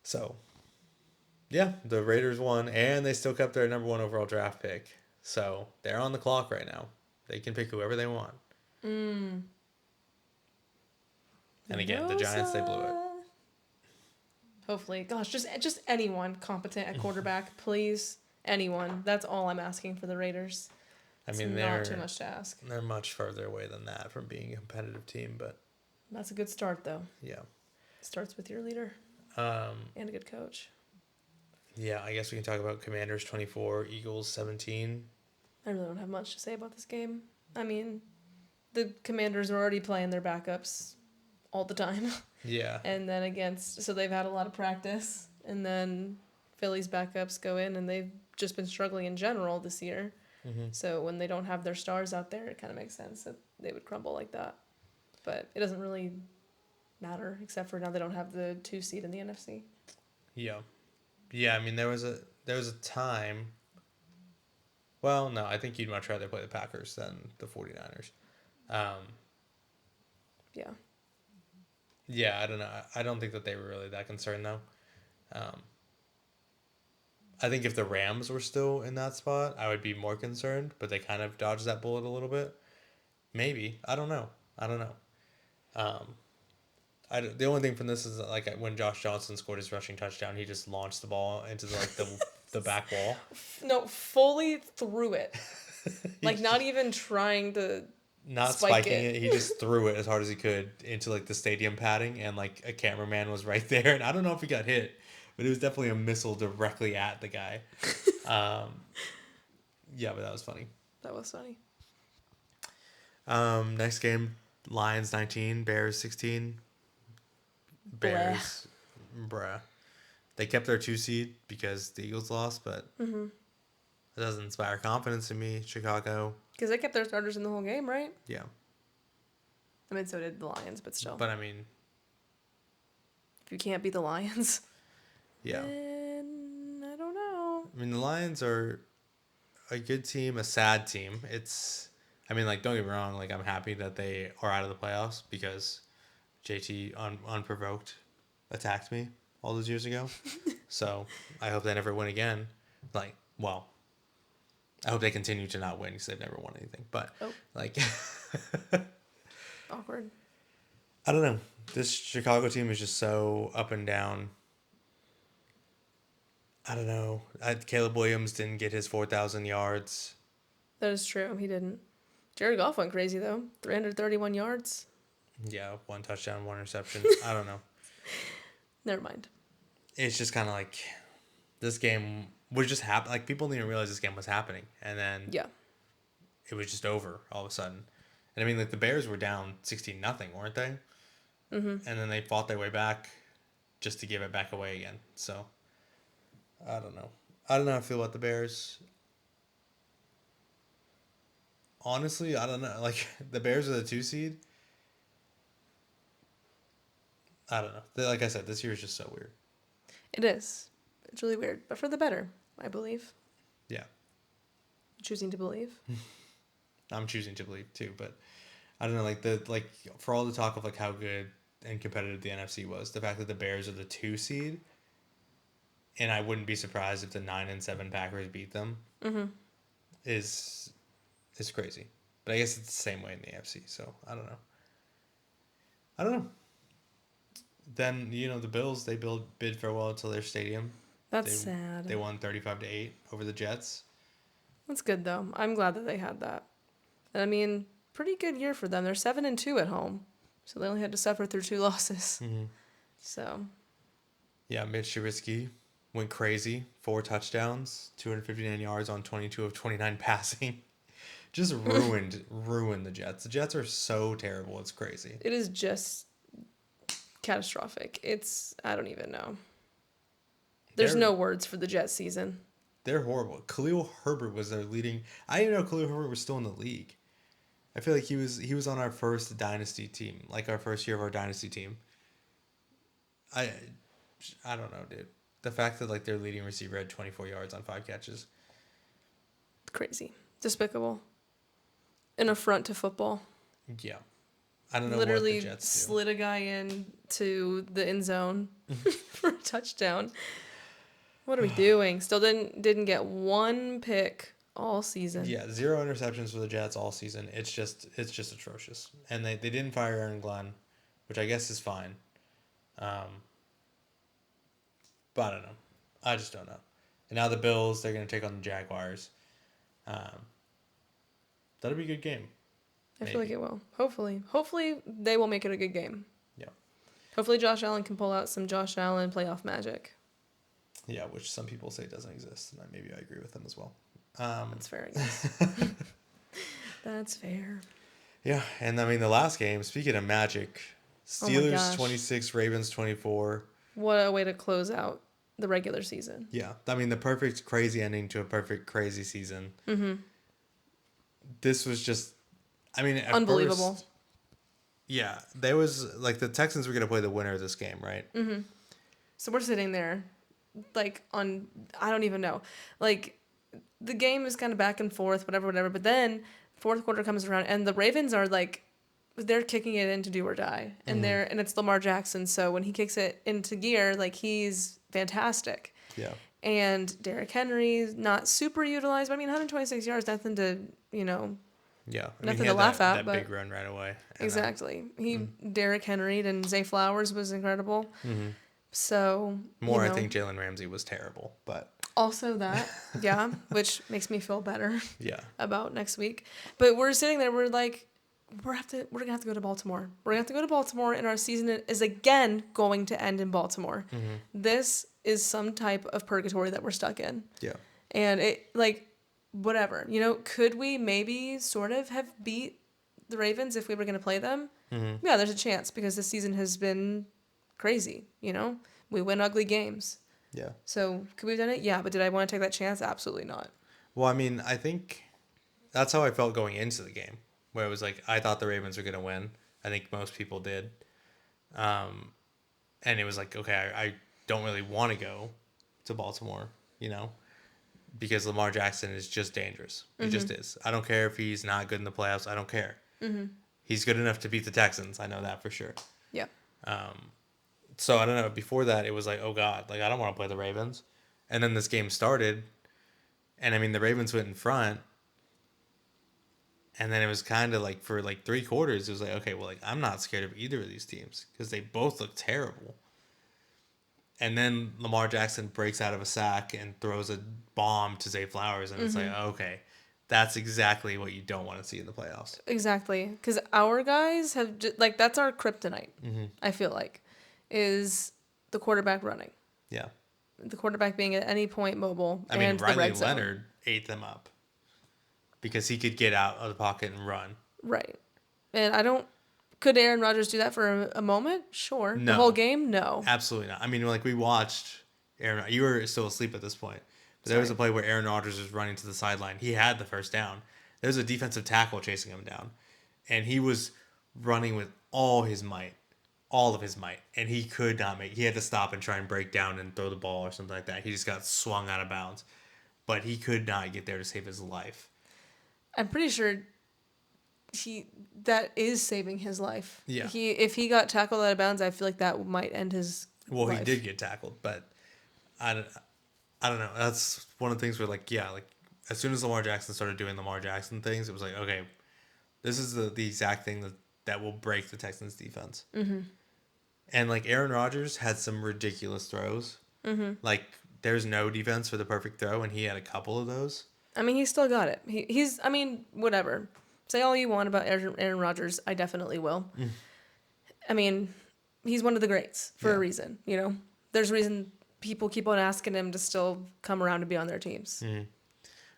So, yeah, the Raiders won, and they still kept their number 1 overall draft pick. So they're on the clock right now. They can pick whoever they want. And again, the Giants, they blew it. Hopefully, gosh, just anyone competent at quarterback, please. Anyone. That's all I'm asking for the Raiders. I mean, it's not too much to ask. They're much further away than that from being a competitive team, but that's a good start, though. Yeah. Starts with your leader. And a good coach. Yeah, I guess we can talk about Commanders 24, Eagles 17. I really don't have much to say about this game. I mean, the Commanders are already playing their backups all the time. Yeah. And then so they've had a lot of practice. And then Philly's backups go in, and they've just been struggling in general this year. Mm-hmm. So when they don't have their stars out there, it kind of makes sense that they would crumble like that. But it doesn't really matter, except for now they don't have the 2 seed in the NFC. Yeah. Yeah, I mean, there was a time... Well, no, I think you'd much rather play the Packers than the 49ers. Yeah. Yeah, I don't know. I don't think that they were really that concerned, though. I think if the Rams were still in that spot, I would be more concerned, but they kind of dodged that bullet a little bit. Maybe. I don't know. The only thing from this is that, like, when Josh Johnson scored his rushing touchdown, he just launched the ball into the back wall. No, fully threw it. Like, not even trying to not spiking it. He just threw it as hard as he could into, like, the stadium padding, and, like, a cameraman was right there. And I don't know if he got hit, but it was definitely a missile directly at the guy. Yeah, but that was funny. That was funny. Next game, Lions 19, Bears 16. Bears, bruh. They kept their 2 seed because the Eagles lost, but it doesn't inspire confidence in me. Chicago. Because they kept their starters in the whole game, right? Yeah. I mean, so did the Lions, but still. But I mean, if you can't beat the Lions, yeah. Then I don't know. I mean, the Lions are a good team, a sad team. I mean, like, don't get me wrong. Like, I'm happy that they are out of the playoffs because JT unprovoked attacked me all those years ago. So I hope they never win again. Like, well, I hope they continue to not win because they've never won anything. But like, awkward. I don't know. This Chicago team is just so up and down. I don't know. Caleb Williams didn't get his 4,000 yards. That is true. He didn't. Jared Goff went crazy though. 331 yards. Yeah, 1 touchdown, 1 interception. I don't know. Never mind. It's just kind of like this game was just happening. Like, people didn't even realize this game was happening, and then it was just over all of a sudden. And I mean, like, the Bears were down 16-0, weren't they? Mm-hmm. And then they fought their way back just to give it back away again. So I don't know. I don't know how I feel about the Bears. Honestly, I don't know. Like, the Bears are the 2 seed. I don't know. Like I said, this year is just so weird. It is. It's really weird, but for the better, I believe. Yeah. Choosing to believe. I'm choosing to believe too, but I don't know. Like for all the talk of like how good and competitive the NFC was, the fact that the Bears are the 2 seed and I wouldn't be surprised if the 9-7 Packers beat them. Is crazy. But I guess it's the same way in the AFC. So I don't know. Then the Bills, they bid farewell to their stadium. That's sad. They won 35-8 over the Jets. That's good though. I'm glad that they had that. And I mean, pretty good year for them. They're 7-2 at home, so they only had to suffer through 2 losses. So. Yeah, Mitch Trubisky went crazy. 4 touchdowns, 259 yards on 22 of 29 passing. Just ruined the Jets. The Jets are so terrible. It's crazy. It is just catastrophic. I don't even know. There's no words for the Jets season. They're horrible. Khalil Herbert was their leading. I didn't know Khalil Herbert was still in the league. I feel like he was on our first dynasty team, like our first year of our dynasty team. I don't know, dude. The fact that like their leading receiver had 24 yards on 5 catches. Crazy. Despicable. An affront to football. Yeah. I don't know Literally what the Jets do. slid a guy into the end zone for a touchdown. What are we doing? Still didn't get 1 pick all season. Yeah, 0 interceptions for the Jets all season. It's just atrocious. And they didn't fire Aaron Glenn, which I guess is fine. But I don't know. I just don't know. And now the Bills, they're going to take on the Jaguars. That'll be a good game. I feel like it will. Hopefully they will make it a good game. Yeah. Hopefully Josh Allen can pull out some Josh Allen playoff magic. Yeah, which some people say doesn't exist, and maybe I agree with them as well. That's fair, I guess. That's fair. Yeah, and I mean the last game, speaking of magic, Steelers 26, Ravens 24. What a way to close out the regular season. Yeah, I mean the perfect crazy ending to a perfect crazy season. This was just, I mean, at unbelievable. First, yeah, there was like the Texans were going to play the winner of this game, right? So we're sitting there, like I don't even know, like the game is kind of back and forth, whatever. But then fourth quarter comes around and the Ravens are like, they're kicking it in to do or die, and and it's Lamar Jackson. So when he kicks it into gear, like he's fantastic. Yeah. And Derrick Henry not super utilized. But I mean, 126 yards, nothing to Yeah, nothing to laugh at. That But big run right away. Exactly. Derrick Henry and Zay Flowers was incredible. So I think Jalen Ramsey was terrible, but also that, yeah, which makes me feel better. Yeah. About next week. But we're sitting there. We're like, we're gonna have to go to Baltimore. We're gonna have to go to Baltimore, and our season is again going to end in Baltimore. This is some type of purgatory that we're stuck in. Yeah. And it whatever, could we maybe sort of have beat the Ravens if we were going to play them? Yeah, there's a chance because this season has been crazy. We win ugly games. Yeah. So could we have done it? Yeah, but did I want to take that chance? Absolutely not. Well, I mean, I think that's how I felt going into the game, where it was like I thought the Ravens were going to win. I think most people did. And it was like, okay, I don't really want to go to Baltimore, because Lamar Jackson is just dangerous. He just is. I don't care if he's not good in the playoffs. I don't care. He's good enough to beat the Texans. I know that for sure. Yeah. So I don't know. Before that, it was like, oh God, like I don't want to play the Ravens. And then this game started, and I mean the Ravens went in front, and then it was kind of like for like 3 quarters, it was like, okay, well, like I'm not scared of either of these teams because they both look terrible. And then Lamar Jackson breaks out of a sack and throws a bomb to Zay Flowers, and it's like, okay, that's exactly what you don't want to see in the playoffs. Exactly, because our guys have that's our kryptonite. I feel like is the quarterback running. Yeah. The quarterback being at any point mobile. I mean, and Riley the red zone. Leonard ate them up because he could get out of the pocket and run. Right, and could Aaron Rodgers do that for a moment? Sure. No. The whole game? No. Absolutely not. I mean, like we watched Aaron. You were still asleep at this point. But there was a play where Aaron Rodgers was running to the sideline. He had the first down. There was a defensive tackle chasing him down. And he was running with all of his might. And he could not he had to stop and try and break down and throw the ball or something like that. He just got swung out of bounds. But he could not get there to save his life. I'm pretty sure that is saving his life. Yeah. If he got tackled out of bounds, I feel like that might end his life. He did get tackled, but I don't know. That's one of the things where, like, yeah, like, as soon as Lamar Jackson started doing Lamar Jackson things, it was like, okay, this is the exact thing that will break the Texans defense. Mm-hmm. And, like, Aaron Rodgers had some ridiculous throws. Mm-hmm. Like, there's no defense for the perfect throw, and he had a couple of those. I mean, he still got it. He's, I mean, whatever. Say all you want about Aaron Rodgers. I definitely will. Mm. I mean, he's one of the greats for a Yeah. reason, you know? There's a reason people keep on asking him to still come around to be on their teams. Mm-hmm.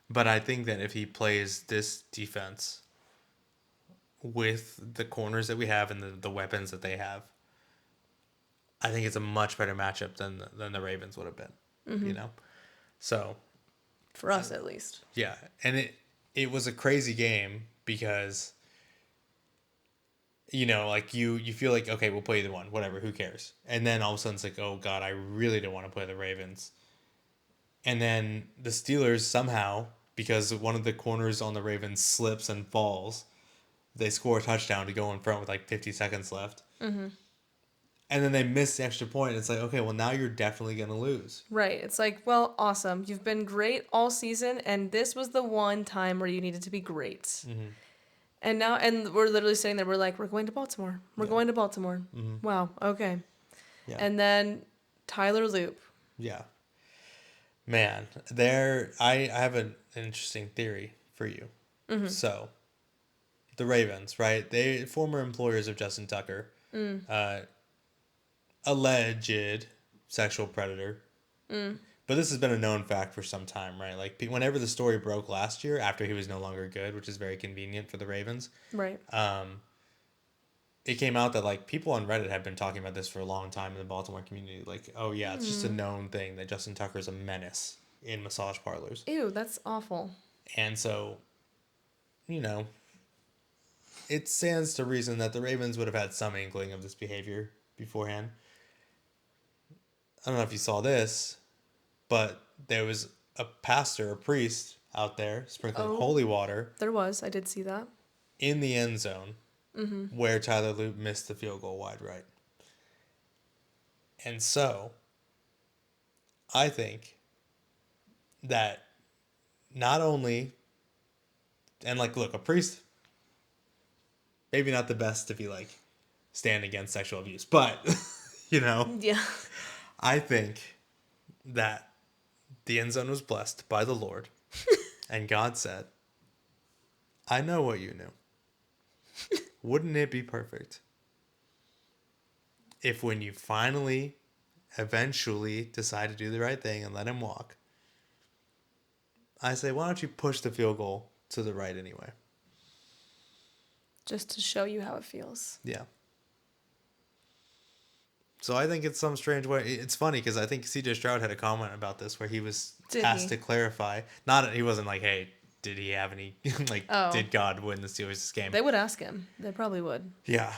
But I think that if he plays this defense with the corners that we have and the weapons that they have, I think it's a much better matchup than the Ravens would have been. Mm-hmm. You know? So, For us, at least. yeah. And it was a crazy game because, you know, like you feel like, okay, we'll play either one, whatever, who cares? And then all of a sudden it's like, oh, God, I really don't want to play the Ravens. And then the Steelers somehow, because one of the corners on the Ravens slips and falls, they score a touchdown to go in front with like 50 seconds left. Mm-hmm. And then they miss the extra point. It's like, okay, well, now you're definitely going to lose. Right. It's like, well, awesome. You've been great all season, and this was the one time where you needed to be great. Mm-hmm. And we're literally sitting there, we're like, we're going to Baltimore. We're going to Baltimore. Mm-hmm. Wow, okay. Yeah. And then Tyler Loop. Yeah. Man, I have an interesting theory for you. Mm-hmm. So, the Ravens, right? They former employers of Justin Tucker, alleged sexual predator. But this has been a known fact for some time, right? Like whenever the story broke last year, after he was no longer good, which is very convenient for the Ravens. Right. It came out that like people on Reddit have been talking about this for a long time in the Baltimore community. Like, oh yeah, it's just a known thing that Justin Tucker is a menace in massage parlors. Ew, that's awful. And so, you know, it stands to reason that the Ravens would have had some inkling of this behavior beforehand. I don't know if you saw this, but there was a pastor, a priest out there sprinkling holy water There was. I did see that. in the end zone where Tyler Loop missed the field goal wide right. And so, I think that not only, and like, look, a priest, maybe not the best to be like, stand against sexual abuse, but, you know, Yeah. I think that the end zone was blessed by the Lord, and God said, I know what you knew. Wouldn't it be perfect if when you finally, eventually decide to do the right thing and let him walk, I say, why don't you push the field goal to the right anyway? Just to show you how it feels. Yeah. So I think it's some strange way. It's funny because I think C.J. Stroud had a comment about this where he was asked to clarify. Not, he wasn't like, hey, did he have any, like, did God win the Steelers this game? They would ask him. They probably would. Yeah.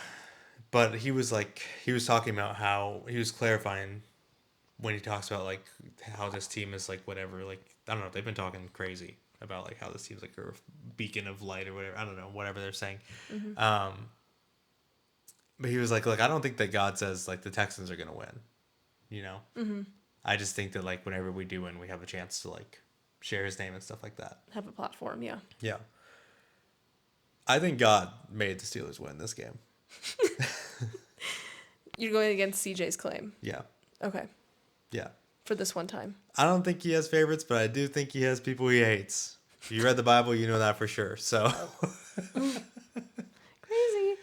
But he was like, he was talking about how, he was clarifying when he talks about, like, how this team is, like, whatever, like, I don't know, they've been talking crazy about, like, how this team's, like, a beacon of light or whatever. I don't know, whatever they're saying. Mm-hmm. But he was like, look, I don't think that God says, like, the Texans are going to win, you know? Mm-hmm. I just think that, like, whenever we do win, we have a chance to, like, share his name and stuff like that. Have a platform, yeah. Yeah. I think God made the Steelers win this game. You're going against CJ's claim. Yeah. Okay. Yeah. For this one time. I don't think he has favorites, but I do think he has people he hates. If you read the Bible, you know that for sure. So. Crazy.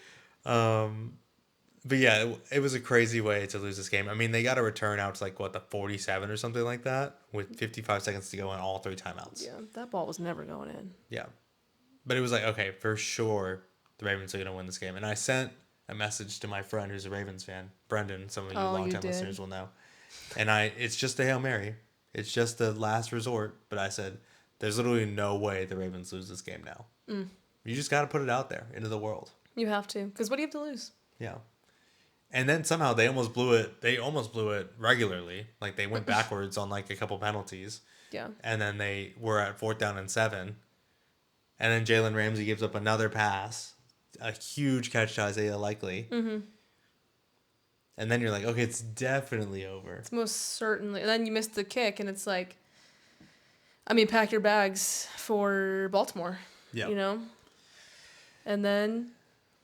But yeah, it was a crazy way to lose this game. I mean, they got a return out to like, what, the 47 or something like that with 55 seconds to go and all 3 timeouts. Yeah, that ball was never going in. Yeah. But it was like, okay, for sure the Ravens are going to win this game. And I sent a message to my friend who's a Ravens fan, Brendan. Some of you longtime listeners will know. And it's just a Hail Mary. It's just the last resort. But I said, there's literally no way the Ravens lose this game now. You just got to put it out there into the world. You have to. Because what do you have to lose? Yeah. And then somehow they almost blew it. They almost blew it regularly. Like they went backwards on like a couple penalties. Yeah. And then they were at 4th down and 7. And then Jalen Ramsey gives up another pass. A huge catch to Isaiah Likely. Mm-hmm. And then you're like, okay, it's definitely over. It's most certainly. And then you missed the kick, and it's like, I mean, pack your bags for Baltimore. Yeah. You know? And then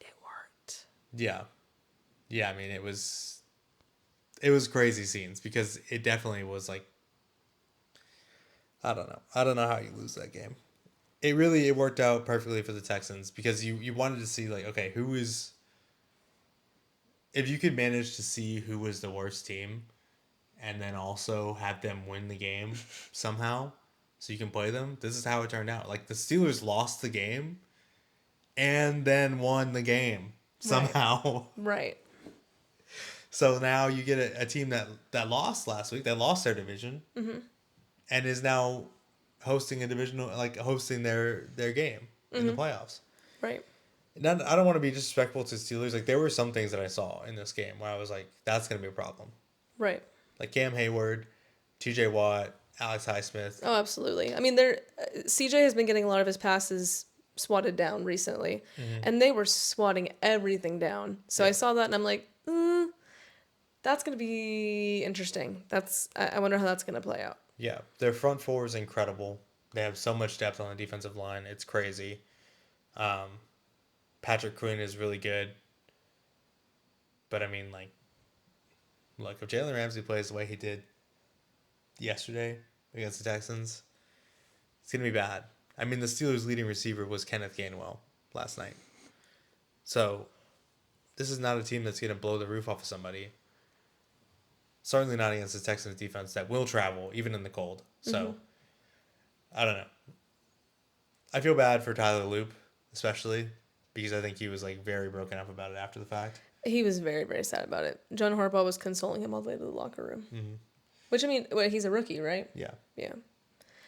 it worked. Yeah. Yeah, I mean, it was crazy scenes because it definitely was like, I don't know. I don't know how you lose that game. It worked out perfectly for the Texans because you wanted to see like, okay, if you could manage to see who was the worst team and then also have them win the game somehow so you can play them, this is how it turned out. Like the Steelers lost the game and then won the game somehow. Right. So now you get a team that lost last week, that lost their division, and is now hosting a divisional, like hosting their game in the playoffs. Right. Not, I don't want to be disrespectful to Steelers. Like there were some things that I saw in this game where I was like, that's gonna be a problem. Right. Like Cam Hayward, T.J. Watt, Alex Highsmith. Oh, absolutely. I mean, CJ has been getting a lot of his passes swatted down recently, and they were swatting everything down. So I saw that, and I'm like, that's going to be interesting. I wonder how that's going to play out. Yeah, their front four is incredible. They have so much depth on the defensive line. It's crazy. Patrick Quinn is really good. But I mean, like, look, if Jalen Ramsey plays the way he did yesterday against the Texans, it's going to be bad. I mean, the Steelers' leading receiver was Kenneth Gainwell last night. So, this is not a team that's going to blow the roof off of somebody. Certainly not against the Texans defense that will travel, even in the cold. So, I don't know. I feel bad for Tyler Loop, especially, because I think he was, like, very broken up about it after the fact. He was very, very sad about it. John Harbaugh was consoling him all the way to the locker room. Mm-hmm. Which, I mean, he's a rookie, right? Yeah. Yeah.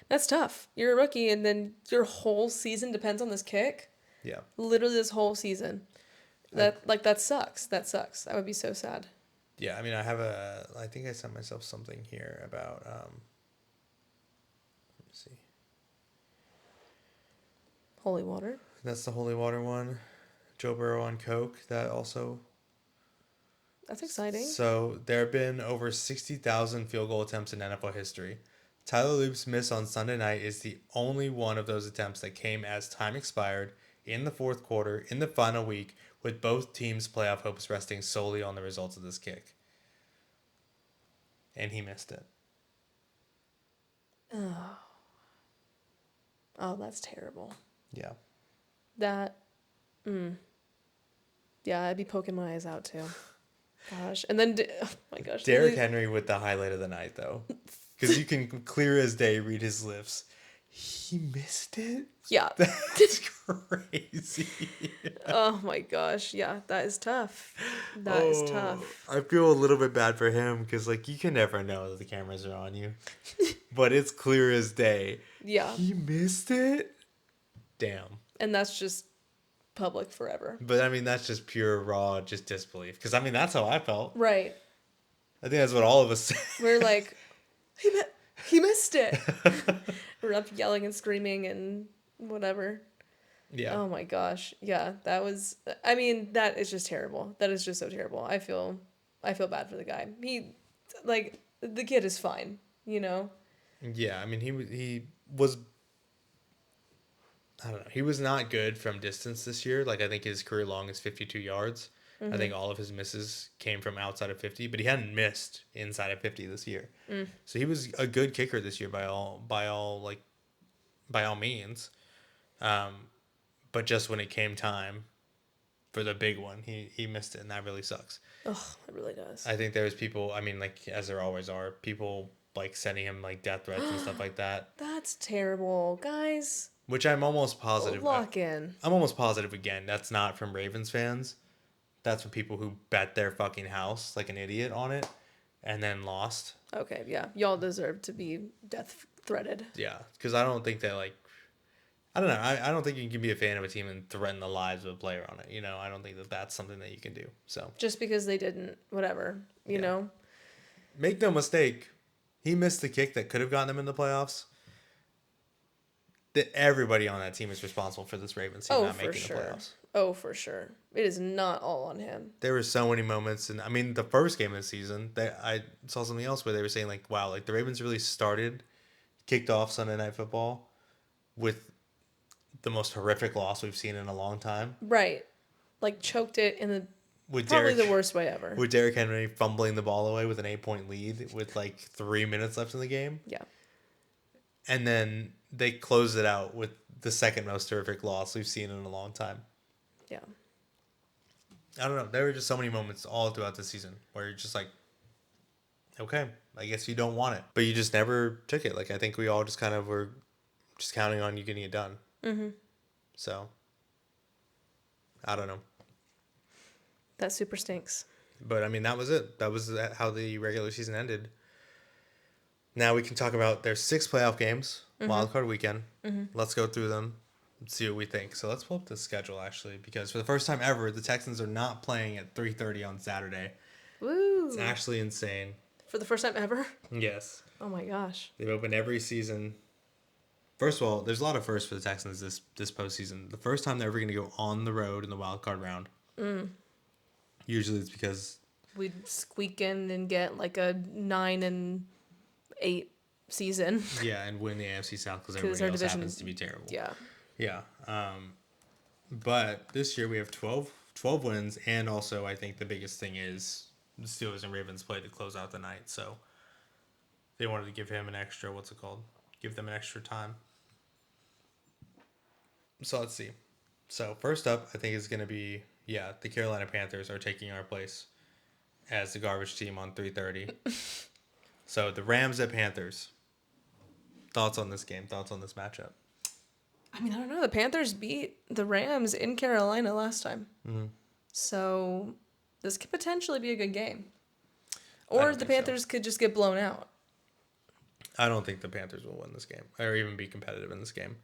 That's tough. You're a rookie, and then your whole season depends on this kick. Yeah. Literally this whole season. That sucks. That sucks. I would be so sad. Yeah, I mean, I think I sent myself something here about, let me see. Holy water. That's the holy water one. Joe Burrow on coke, that also. That's exciting. So there have been over 60,000 field goal attempts in NFL history. Tyler Loop's miss on Sunday night is the only one of those attempts that came as time expired in the fourth quarter in the final week, with both teams' playoff hopes resting solely on the results of this kick. And he missed it. Oh, that's terrible. Yeah. Yeah, I'd be poking my eyes out too. Gosh. And then, oh my gosh. Derrick Henry with the highlight of the night, though. Because you can clear as day read his lips. He missed it? Yeah. That's crazy. Oh my gosh. Yeah, that is tough. That is tough. I feel a little bit bad for him because, like, you can never know that the cameras are on you. But it's clear as day. Yeah. He missed it? Damn. And that's just public forever. But, I mean, that's just pure, raw, just disbelief. Because, I mean, that's how I felt. Right. I think that's what all of us said. We're like, he missed it. We're up yelling and screaming and whatever. Yeah. Oh my gosh. Yeah, that was, I mean, that is just terrible. That is just so terrible. I feel bad for the guy. He, like, the kid is fine, you know? Yeah, I mean, he was, I don't know, he was not good from distance this year. Like, I think his career long is 52 yards. Mm-hmm. I think all of his misses came from outside of 50, but he hadn't missed inside of 50 this year. So he was a good kicker this year by all means. But just when it came time for the big one, he missed it, and that really sucks. Oh, it really does. I think there was people, I mean, like, as there always are, people, like, sending him, like, death threats and stuff like that. That's terrible, guys. Which I'm almost positive. Lock in. I'm almost positive, again, that's not from Ravens fans. That's from people who bet their fucking house like an idiot on it and then lost. Okay, yeah. Y'all deserve to be death threatened. Yeah, because I don't think that, like, I don't know. I don't think you can be a fan of a team and threaten the lives of a player on it. You know, I don't think that that's something that you can do. So just because they didn't, whatever, you know? Make no mistake. He missed the kick that could have gotten them in the playoffs. That everybody on that team is responsible for this Ravens team not making the playoffs. Oh, for sure. It is not all on him. There were so many moments, and I mean, the first game of the season, I saw something else where they were saying, like, wow, like, the Ravens really started kicked off Sunday Night Football with the most horrific loss we've seen in a long time. Right. Like choked it in the With probably Derek, the worst way ever. with Derrick Henry fumbling the ball away with an 8-point lead with like 3 minutes left in the game. Yeah. And then they closed it out with the second most horrific loss we've seen in a long time. Yeah. I don't know. There were just so many moments all throughout the season where you're just like, okay, I guess you don't want it. But you just never took it. Like, I think we all just kind of were just counting on you getting it done. Mm-hmm. So, I don't know. That super stinks. But, I mean, that was it. That was how the regular season ended. Now we can talk about there's 6 playoff games, wild card weekend. Let's go through them and see what we think. So let's pull up the schedule, actually, because for the first time ever, the Texans are not playing at 3:30 on Saturday. Woo! It's actually insane. For the first time ever? Yes. Oh my gosh. They've opened every season. First of all, there's a lot of firsts for the Texans this postseason. The first time they're ever going to go on the road in the wild card round. Usually it's because We'd squeak in and get like a 9-8 season. yeah, and win the AFC South because 'Cause everybody our else division- happens to be terrible. Yeah. Yeah. But this year we have 12 wins, and also I think the biggest thing is the Steelers and Ravens play to close out the night, so they wanted to give him an extra, give them an extra time. So let's see. So first up, I think is going to be, the Carolina Panthers are taking our place as the garbage team on 3:30. So the Rams at Panthers. Thoughts on this game? Thoughts on this matchup? I mean, I don't know. The Panthers beat the Rams in Carolina last time. Mm-hmm. So this could potentially be a good game. I Or don't the think so. Panthers could just get blown out. I don't think the Panthers will win this game or even be competitive in this game.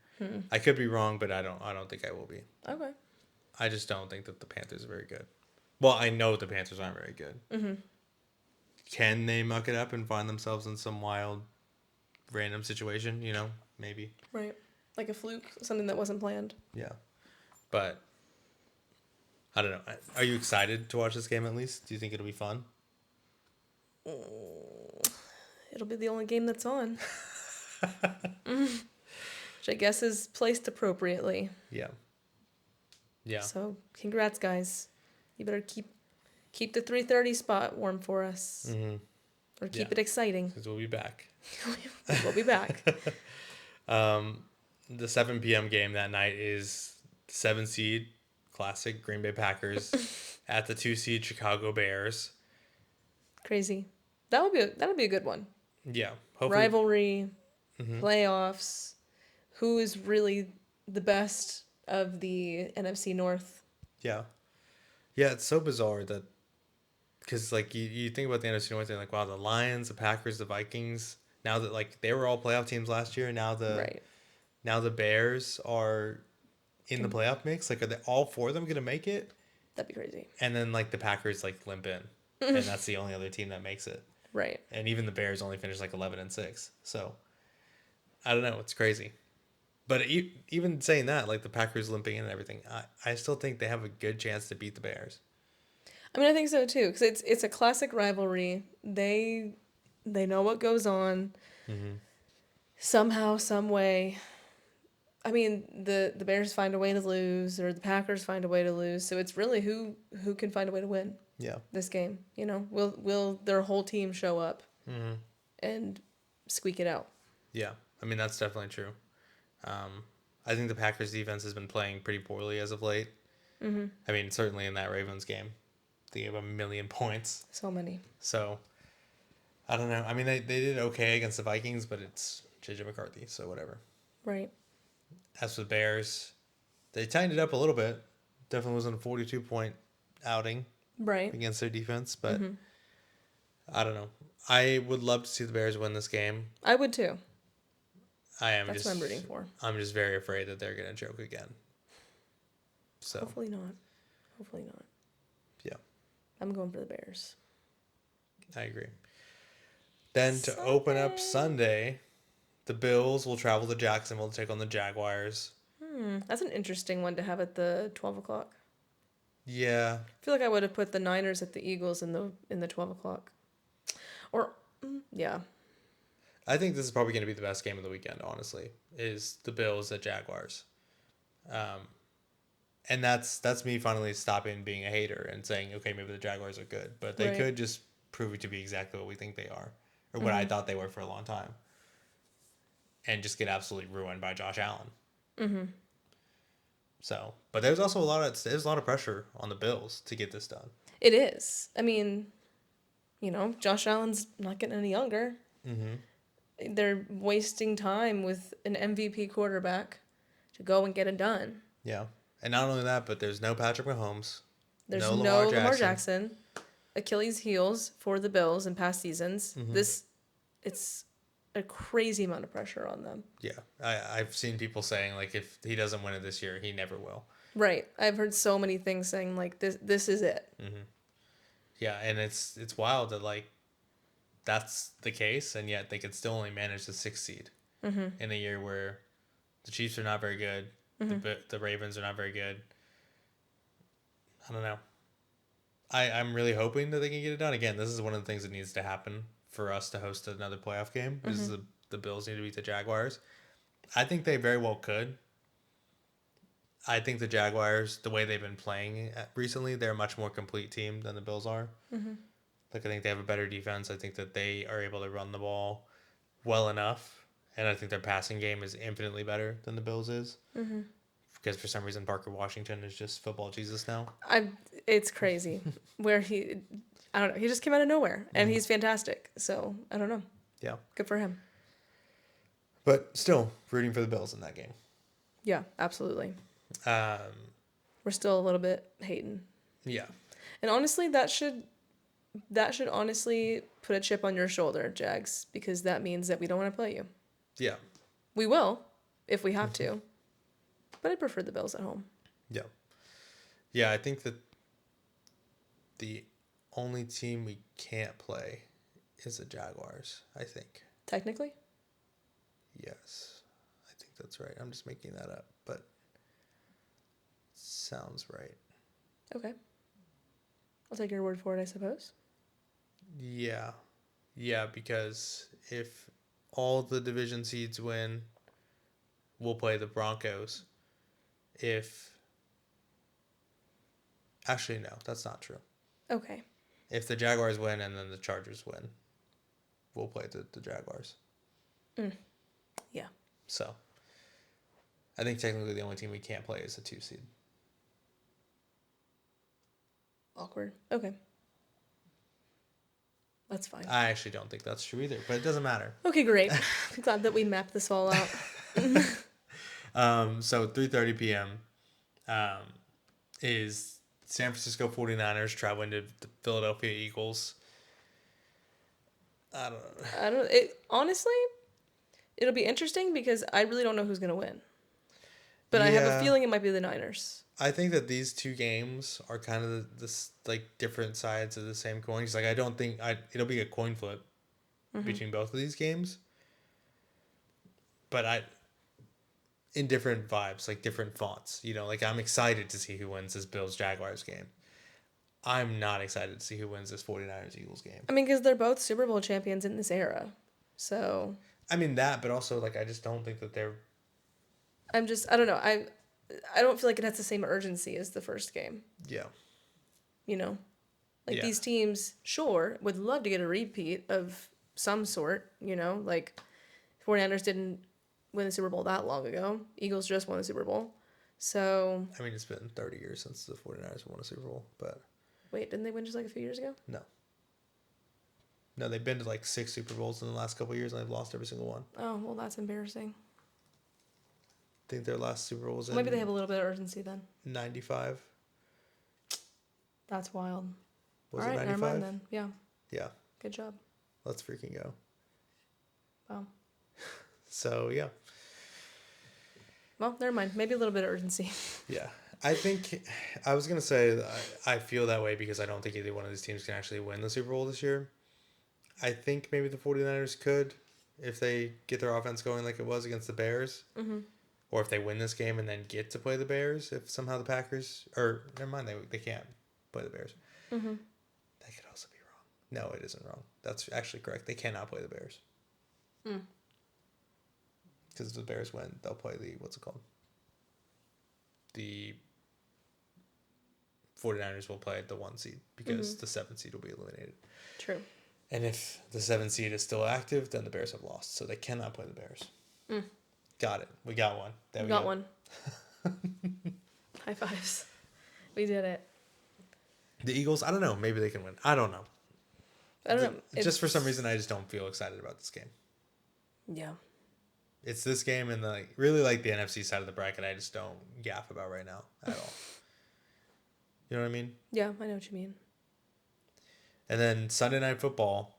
I could be wrong, but I don't think I will be. Okay. I just don't think that the Panthers are very good. Well, I know the Panthers aren't very good. Mm-hmm. Can they muck it up and find themselves in some wild, random situation? Maybe. Right. Like a fluke, something that wasn't planned. Yeah. But, I don't know. Are you excited to watch this game at least? Do you think it'll be fun? It'll be the only game that's on. Which I guess is placed appropriately. Yeah. Yeah. So congrats, guys. You better keep the 3:30 spot warm for us. Mm-hmm. Or keep Yeah. it exciting. Because we'll be back. We'll be back. The 7 p.m. game that night is 7 seed classic Green Bay Packers at the 2 seed Chicago Bears. Crazy. That'll be a good one. Yeah. Hopefully. Rivalry, Mm-hmm. playoffs. Who is really the best of the NFC North? Yeah. Yeah, it's so bizarre that because like you think about the NFC North and like, wow, the Lions, the Packers, the Vikings, now that like they were all playoff teams last year, now the Bears are in the playoff mix. Like, are all 4 of them gonna make it? That'd be crazy. And then like the Packers like limp in, and that's the only other team that makes it. Right. And even the Bears only finished like 11-6. So I don't know, it's crazy. But even saying that, like the Packers limping in and everything, I still think they have a good chance to beat the Bears. I mean, I think so too, because it's a classic rivalry. They know what goes on. Mm-hmm. Somehow, some way. I mean, the Bears find a way to lose, or the Packers find a way to lose. So it's really who can find a way to win. Yeah. This game, will their whole team show up and squeak it out? Yeah, I mean that's definitely true. I think the Packers defense has been playing pretty poorly as of late. Mm-hmm. I mean, certainly in that Ravens game, they gave 1 million points. So many. So I don't know. I mean, they did okay against the Vikings, but it's JJ McCarthy, so whatever. Right. As for the Bears, they tightened it up a little bit. Definitely wasn't a 42-point outing Right. against their defense, but I don't know. I would love to see the Bears win this game. I would too. That's what I'm rooting for. I'm just very afraid that they're going to choke again. So Hopefully not. Hopefully not. yeah, I'm going for the Bears. I agree. Then to open up Sunday, the Bills will travel to Jacksonville to take on the Jaguars. That's an interesting one to have at the 12 o'clock. Yeah. I feel like I would have put the Niners at the Eagles in the 12 o'clock. Or, yeah. I think this is probably going to be the best game of the weekend, honestly, is the Bills at Jaguars. And that's me finally stopping being a hater and saying, okay, maybe the Jaguars are good. But they Right. could just prove it to be exactly what we think they are, or what I thought they were for a long time, and just get absolutely ruined by Josh Allen. So, but there's also there's a lot of pressure on the Bills to get this done. It is. I mean, Josh Allen's not getting any younger. They're wasting time with an MVP quarterback to go and get it done. Yeah, and not only that, but there's no Patrick Mahomes, There's no no Lamar Lamar Jackson. Jackson. Achilles heels for the Bills in past seasons. It's a crazy amount of pressure on them. Yeah, I've seen people saying like if he doesn't win it this year, he never will. Right. I've heard so many things saying like this is it. Yeah, and it's wild that like that's the case, and yet they could still only manage the 6th seed in a year where the Chiefs are not very good, the Ravens are not very good. I don't know. I'm really hoping that they can get it done. Again, this is one of the things that needs to happen for us to host another playoff game. Is the Bills need to beat the Jaguars. I think they very well could. I think the Jaguars, the way they've been playing recently, they're a much more complete team than the Bills are. Like I think they have a better defense. I think that they are able to run the ball well enough, and I think their passing game is infinitely better than the Bills is. Because for some reason Parker Washington is just football Jesus now. It's crazy where I don't know. He just came out of nowhere and he's fantastic. So I don't know. Yeah. Good for him. But still rooting for the Bills in that game. Yeah, absolutely. Um, We're still a little bit hating. yeah. And honestly, that should honestly put a chip on your shoulder, Jags, because that means that we don't want to play you. Yeah. We will if we have to. But I prefer the Bills at home. Yeah. Yeah, I think that the only team we can't play is the Jaguars, I think. Technically? Yes. I think that's right. I'm just making that up, but sounds right. Okay. I'll take your word for it, I suppose. Yeah. Yeah, because if all the division seeds win, we'll play the Broncos. Actually, no, that's not true. Okay. If the Jaguars win and then the Chargers win, we'll play the Jaguars. Yeah. So, I think technically the only team we can't play is the 2 seed. Awkward. Okay. That's fine. I actually don't think that's true either, but it doesn't matter. Okay, great. I'm glad that we mapped this all out. So 3:30 p.m. Is San Francisco 49ers traveling to the Philadelphia Eagles. I don't know. Honestly, it'll be interesting because I really don't know who's going to win. But I have a feeling it might be the Niners. I think that these two games are kind of this like different sides of the same coin. Like I don't think it'll be a coin flip between both of these games. But in different vibes, like different fonts. Like I'm excited to see who wins this Bills-Jaguars game. I'm not excited to see who wins this 49ers-Eagles game. I mean, because they're both Super Bowl champions in this era. So... I mean that, but also like I just don't think that they're... I don't know. I don't feel like it has the same urgency as the first game. Yeah. These teams, sure, would love to get a repeat of some sort, like 49ers didn't win the Super Bowl that long ago. Eagles just won the Super Bowl. So... I mean, it's been 30 years since the 49ers won a Super Bowl, but... Wait, didn't they win just like a few years ago? No. No, they've been to like 6 Super Bowls in the last couple of years, and they've lost every single one. Oh, well, that's embarrassing. I think their last Super Bowl was in... Maybe they have a little bit of urgency then. 95. That's wild. Was All it right, 95? never mind then. Yeah. Yeah. Good job. Let's freaking go. Wow. So, yeah. Well, never mind. Maybe a little bit of urgency. Yeah. I think... I was going to say that I feel that way because I don't think either one of these teams can actually win the Super Bowl this year. I think maybe the 49ers could if they get their offense going like it was against the Bears. Mm-hmm. Or if they win this game and then get to play the Bears, if somehow the Packers... Or, never mind, they can't play the Bears. Mm-hmm. That could also be wrong. No, it isn't wrong. That's actually correct. They cannot play the Bears. Because if the Bears win, they'll play what's it called? The 49ers will play the 1 seed because the 7 seed will be eliminated. True. And if the 7 seed is still active, then the Bears have lost. So they cannot play the Bears. Got it. We got one. We got one. High fives. We did it. The Eagles, I don't know. Maybe they can win. I don't know. I don't know. Just for some reason, I just don't feel excited about this game. Yeah. It's this game and really like the NFC side of the bracket. I just don't gaff about right now at all. You know what I mean? Yeah, I know what you mean. And then Sunday Night Football,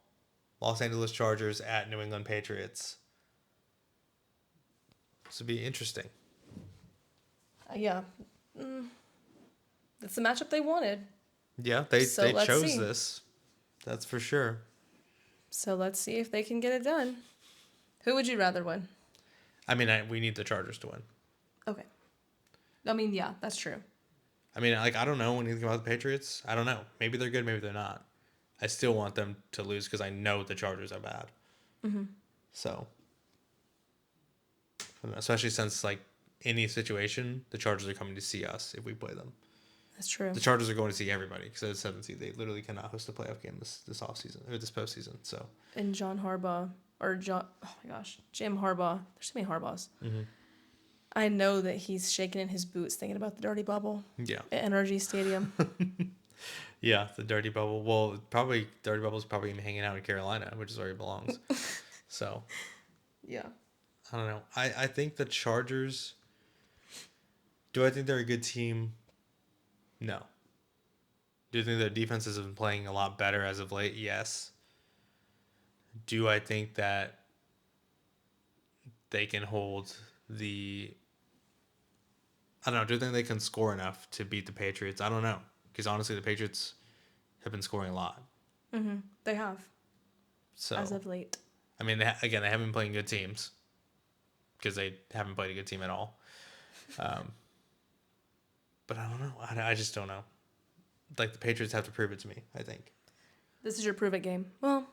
Los Angeles Chargers at New England Patriots. This would be interesting. Yeah. That's the matchup they wanted. Yeah, they chose see. this. That's for sure. So let's see if they can get it done. Who would you rather win? I mean, we need the Chargers to win. Okay. I mean, yeah, that's true. I mean, I don't know anything about the Patriots. I don't know. Maybe they're good, maybe they're not. I still want them to lose because I know the Chargers are bad. So, especially since, any situation, the Chargers are coming to see us if we play them. That's true. The Chargers are going to see everybody because they're the 7th seed. They literally cannot host a playoff game this offseason or this postseason. So. And Jim Harbaugh. Jim Harbaugh. There's so many Harbaughs. I know that he's shaking in his boots thinking about the dirty bubble. Yeah. At NRG Stadium. Yeah, the dirty bubble. Well, probably dirty bubble's probably hanging out in Carolina, which is where he belongs. So. Yeah. I don't know. I think the Chargers. Do I think they're a good team? No. Do you think their defense has been playing a lot better as of late? Yes. Do I think that they can hold I don't know. Do you think they can score enough to beat the Patriots? I don't know. Because honestly, the Patriots have been scoring a lot. They have. So, as of late. I mean, they haven't been playing good teams. Because they haven't played a good team at all. But I don't know. I just don't know. The Patriots have to prove it to me, I think. This is your prove it game. Well.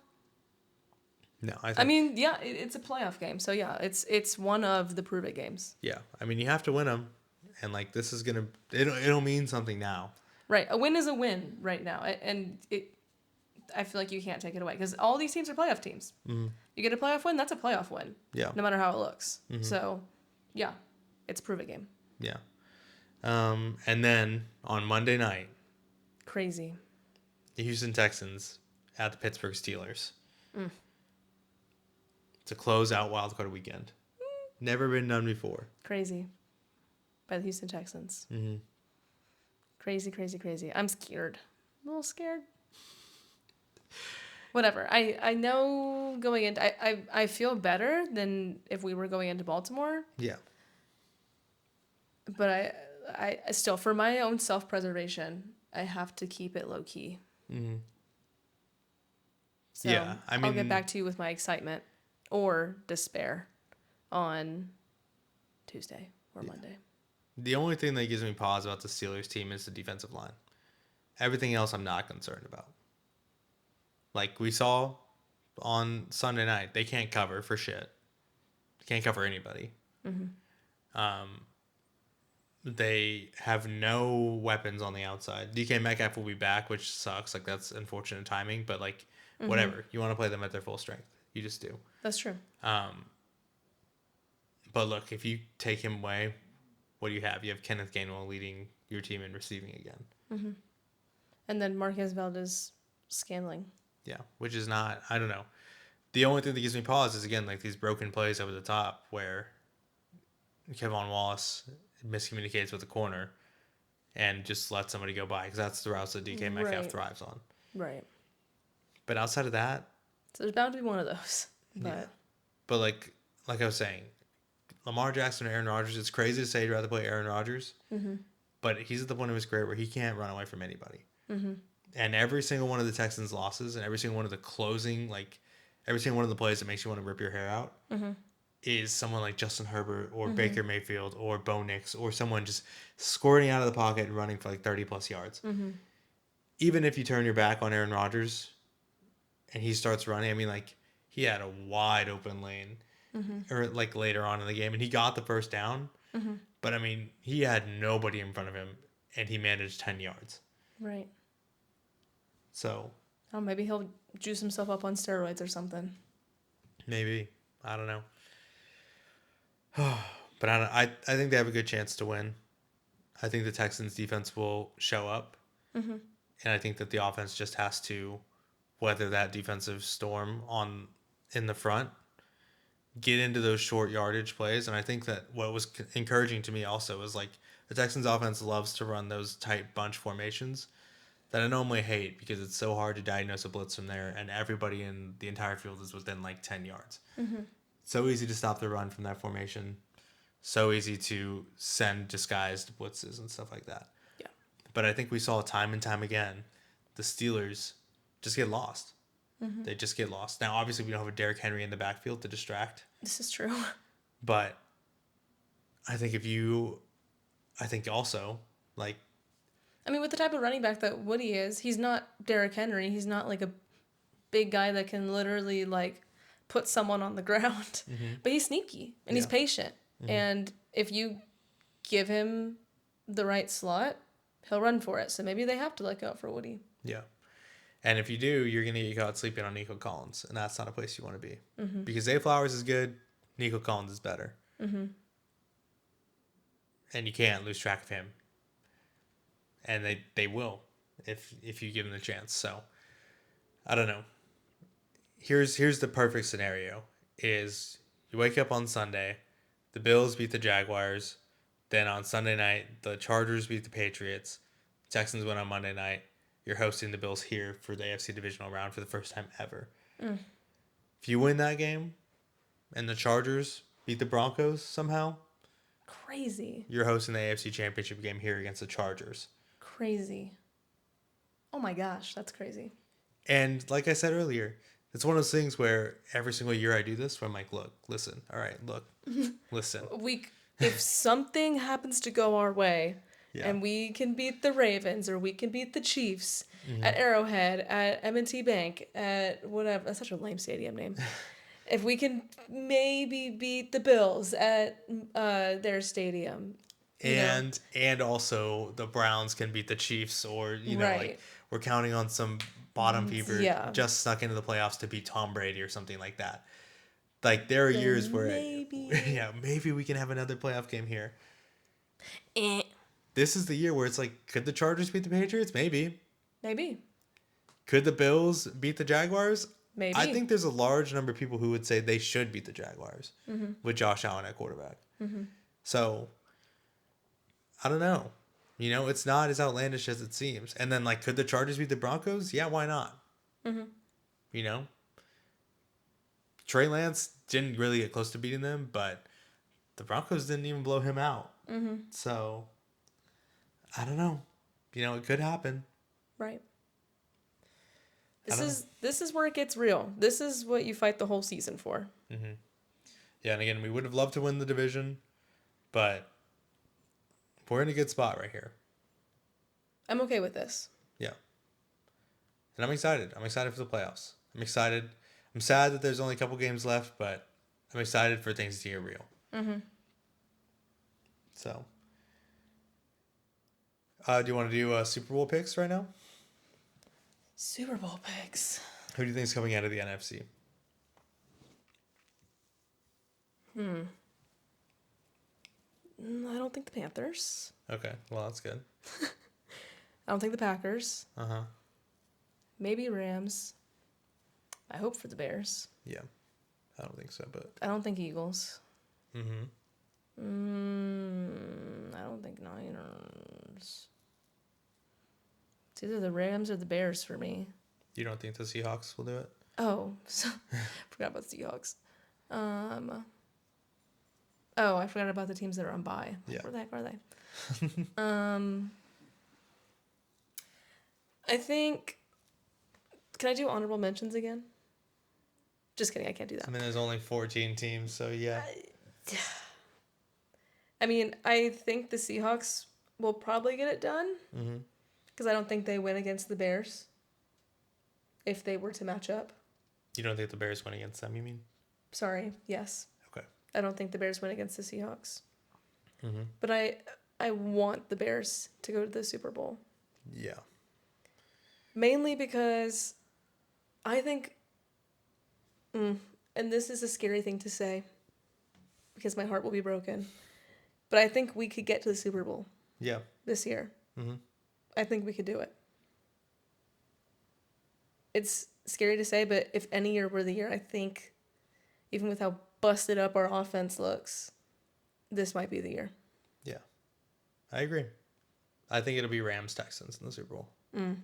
No, I mean, yeah, it's a playoff game. So, yeah, it's one of the prove it games. Yeah. I mean, you have to win them. And, this is going to... It'll mean something now. Right. A win is a win right now. And I feel like you can't take it away. Because all these teams are playoff teams. You get a playoff win, that's a playoff win. Yeah. No matter how it looks. So, yeah, it's a prove it game. Yeah. And then on Monday night, crazy. The Houston Texans at the Pittsburgh Steelers. To close out wildcard weekend. Never been done before. Crazy. By the Houston Texans. Crazy, crazy, crazy. I'm scared. A little scared. Whatever. I know going into... I feel better than if we were going into Baltimore. Yeah. But I still, for my own self-preservation, I have to keep it low-key. So yeah, I mean... I'll get back to you with my excitement or despair on Tuesday or Monday. The only thing that gives me pause about the Steelers team is the defensive line. Everything else I'm not concerned about. We saw on Sunday night, they can't cover for shit. They can't cover anybody. They have no weapons on the outside. DK Metcalf will be back, which sucks. That's unfortunate timing, but whatever. You want to play them at their full strength. You just do. That's true. But look, if you take him away, what do you have? You have Kenneth Gainwell leading your team in receiving again. And then Marquez Valdes-Scantling. Yeah, which is not, I don't know. The only thing that gives me pause is, again, these broken plays over the top where Kevon Wallace miscommunicates with the corner and just lets somebody go by because that's the routes that DK Metcalf thrives on. Right. But outside of that... So there's bound to be one of those. But, yeah. But like I was saying, Lamar Jackson or Aaron Rodgers, it's crazy to say you'd rather play Aaron Rodgers, but he's at the point of his career where he can't run away from anybody. And every single one of the Texans' losses and every single one of the closing, every single one of the plays that makes you want to rip your hair out is someone like Justin Herbert or Baker Mayfield or Bo Nix or someone just squirting out of the pocket and running for 30-plus yards. Even if you turn your back on Aaron Rodgers and he starts running, I mean, he had a wide open lane, or like later on in the game, and he got the first down. But I mean, he had nobody in front of him, and he managed 10 yards. Right. So Oh, maybe he'll juice himself up on steroids or something. maybe, I don't know. But I think they have a good chance to win. I think the Texans defense will show up, and I think that the offense just has to weather that defensive storm in the front, get into those short yardage plays. And I think that what was encouraging to me also was like the Texans offense loves to run those tight bunch formations that I normally hate because it's so hard to diagnose a blitz from there, and everybody in the entire field is within like 10 yards. So easy to stop the run from that formation. So easy to send disguised blitzes and stuff like that. Yeah. But I think we saw time and time again, the Steelers just get lost. They just get lost. Now, obviously, we don't have a Derrick Henry in the backfield to distract. This is true. But I think also, like, I mean, with the type of running back that Woody is, he's not Derrick Henry. He's not like a big guy that can literally like put someone on the ground. But he's sneaky and he's patient. And if you give him the right slot, he'll run for it. So maybe they have to look out for Woody. Yeah. And if you do, you're going to get caught sleeping on Nico Collins. And that's not a place you want to be. Because Zay Flowers is good. Nico Collins is better. And you can't lose track of him. And they will if you give them the chance. So, I don't know. Here's the perfect scenario. Is you wake up on Sunday, the Bills beat the Jaguars. Then on Sunday night, the Chargers beat the Patriots. Texans win on Monday night. You're hosting the Bills here for the AFC divisional round for the first time ever. If you win that game and the Chargers beat the Broncos somehow, Crazy. you're hosting the AFC championship game here against the Chargers. Crazy. Oh my gosh, that's crazy. And like I said earlier, it's one of those things where every single year I do this where I'm like, look, listen, all right, look, listen. If something happens to go our way, and we can beat the Ravens or we can beat the Chiefs at Arrowhead, at M&T Bank, at whatever. That's such a lame stadium name. If we can maybe beat the Bills at their stadium. And also the Browns can beat the Chiefs, or, like we're counting on some bottom fever just snuck into the playoffs to beat Tom Brady or something like that. Like there are years where maybe we can have another playoff game here. This is the year where it's like, could the Chargers beat the Patriots? Maybe. Could the Bills beat the Jaguars? Maybe. I think there's a large number of people who would say they should beat the Jaguars with Josh Allen at quarterback. So, I don't know. It's not as outlandish as it seems. And then, like, could the Chargers beat the Broncos? Yeah, why not? Trey Lance didn't really get close to beating them, but the Broncos didn't even blow him out. So, I don't know. It could happen. Right. This is where it gets real. This is what you fight the whole season for. Yeah, and again, we would have loved to win the division, but we're in a good spot right here. I'm okay with this. Yeah. And I'm excited. I'm excited for the playoffs. I'm excited. I'm sad that there's only a couple games left, but I'm excited for things to get real. So, do you want to do Super Bowl picks right now? Super Bowl picks. Who do you think is coming out of the NFC? I don't think the Panthers. Okay, well, that's good. I don't think the Packers. Uh-huh. Maybe Rams. I hope for the Bears. Yeah, I don't think so, but... I don't think Eagles. I don't think Niners. It's either the Rams or the Bears for me. You don't think the Seahawks will do it? Oh, forgot about the Seahawks. Oh, I forgot about the teams that are on bye. Yeah. Where the heck are they? I think... Can I do honorable mentions again? Just kidding, I can't do that. I mean, there's only 14 teams, so yeah. I mean, I think the Seahawks will probably get it done. Because I don't think they win against the Bears if they were to match up. You don't think the Bears win against them, you mean? Sorry, yes. Okay. I don't think the Bears win against the Seahawks. Mm-hmm. But I want the Bears to go to the Super Bowl. Yeah. Mainly because I think, and this is a scary thing to say because my heart will be broken, but I think we could get to the Super Bowl. Yeah. This year. Mm-hmm. I think we could do it. It's scary to say, but if any year were the year, I think, even with how busted up our offense looks, this might be the year. Yeah. I agree. I think it'll be Rams Texans in the Super Bowl. You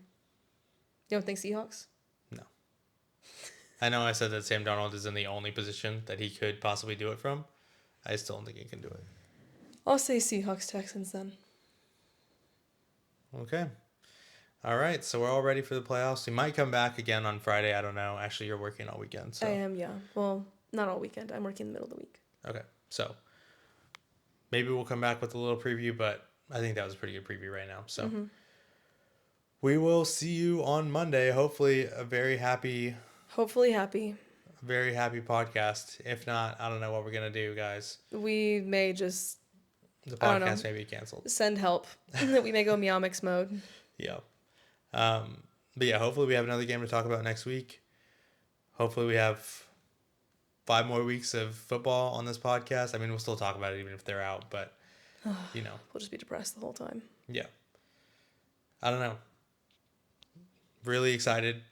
don't think Seahawks? No. I know I said that Sam Darnold is in the only position that he could possibly do it from. I still don't think he can do it. I'll say Seahawks Texans then. Okay. All right. So we're all ready for the playoffs. We might come back again on Friday. I don't know. Actually, you're working all weekend. So. I am, yeah. Well, not all weekend. I'm working in the middle of the week. Okay. So maybe we'll come back with a little preview, but I think that was a pretty good preview right now. So we will see you on Monday. Hopefully a very happy podcast. If not, I don't know what we're going to do, guys. We may just... The podcast may be canceled. Send help. We may go Meow Mix mode. Yeah. But yeah, hopefully we have another game to talk about next week. Hopefully we have 5 more weeks of football on this podcast. I mean, we'll still talk about it even if they're out, but, you know. We'll just be depressed the whole time. Yeah. I don't know. Really excited.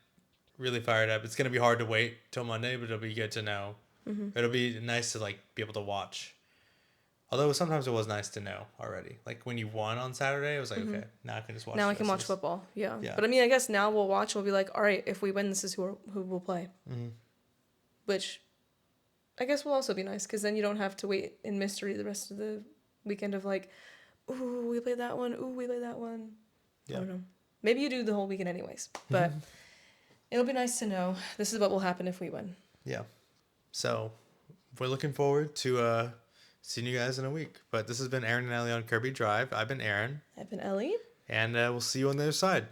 Really fired up. It's going to be hard to wait till Monday, but it'll be good to know. It'll be nice to, like, be able to watch. Although sometimes it was nice to know already. Like when you won on Saturday, it was like, okay, now I can just watch. Now I can watch football. Yeah. Yeah. But I mean, I guess now we'll watch and we'll be like, all right, if we win, this is who we'll play. Which I guess will also be nice because then you don't have to wait in mystery the rest of the weekend of like, ooh, we played that one. Ooh, we played that one. Yeah. I don't know. Maybe you do the whole weekend anyways. But it'll be nice to know this is what will happen if we win. Yeah. So we're looking forward to seeing you guys in a week. But this has been Aaron and Ellie on Kirby Drive. I've been Aaron. I've been Ellie. And we'll see you on the other side.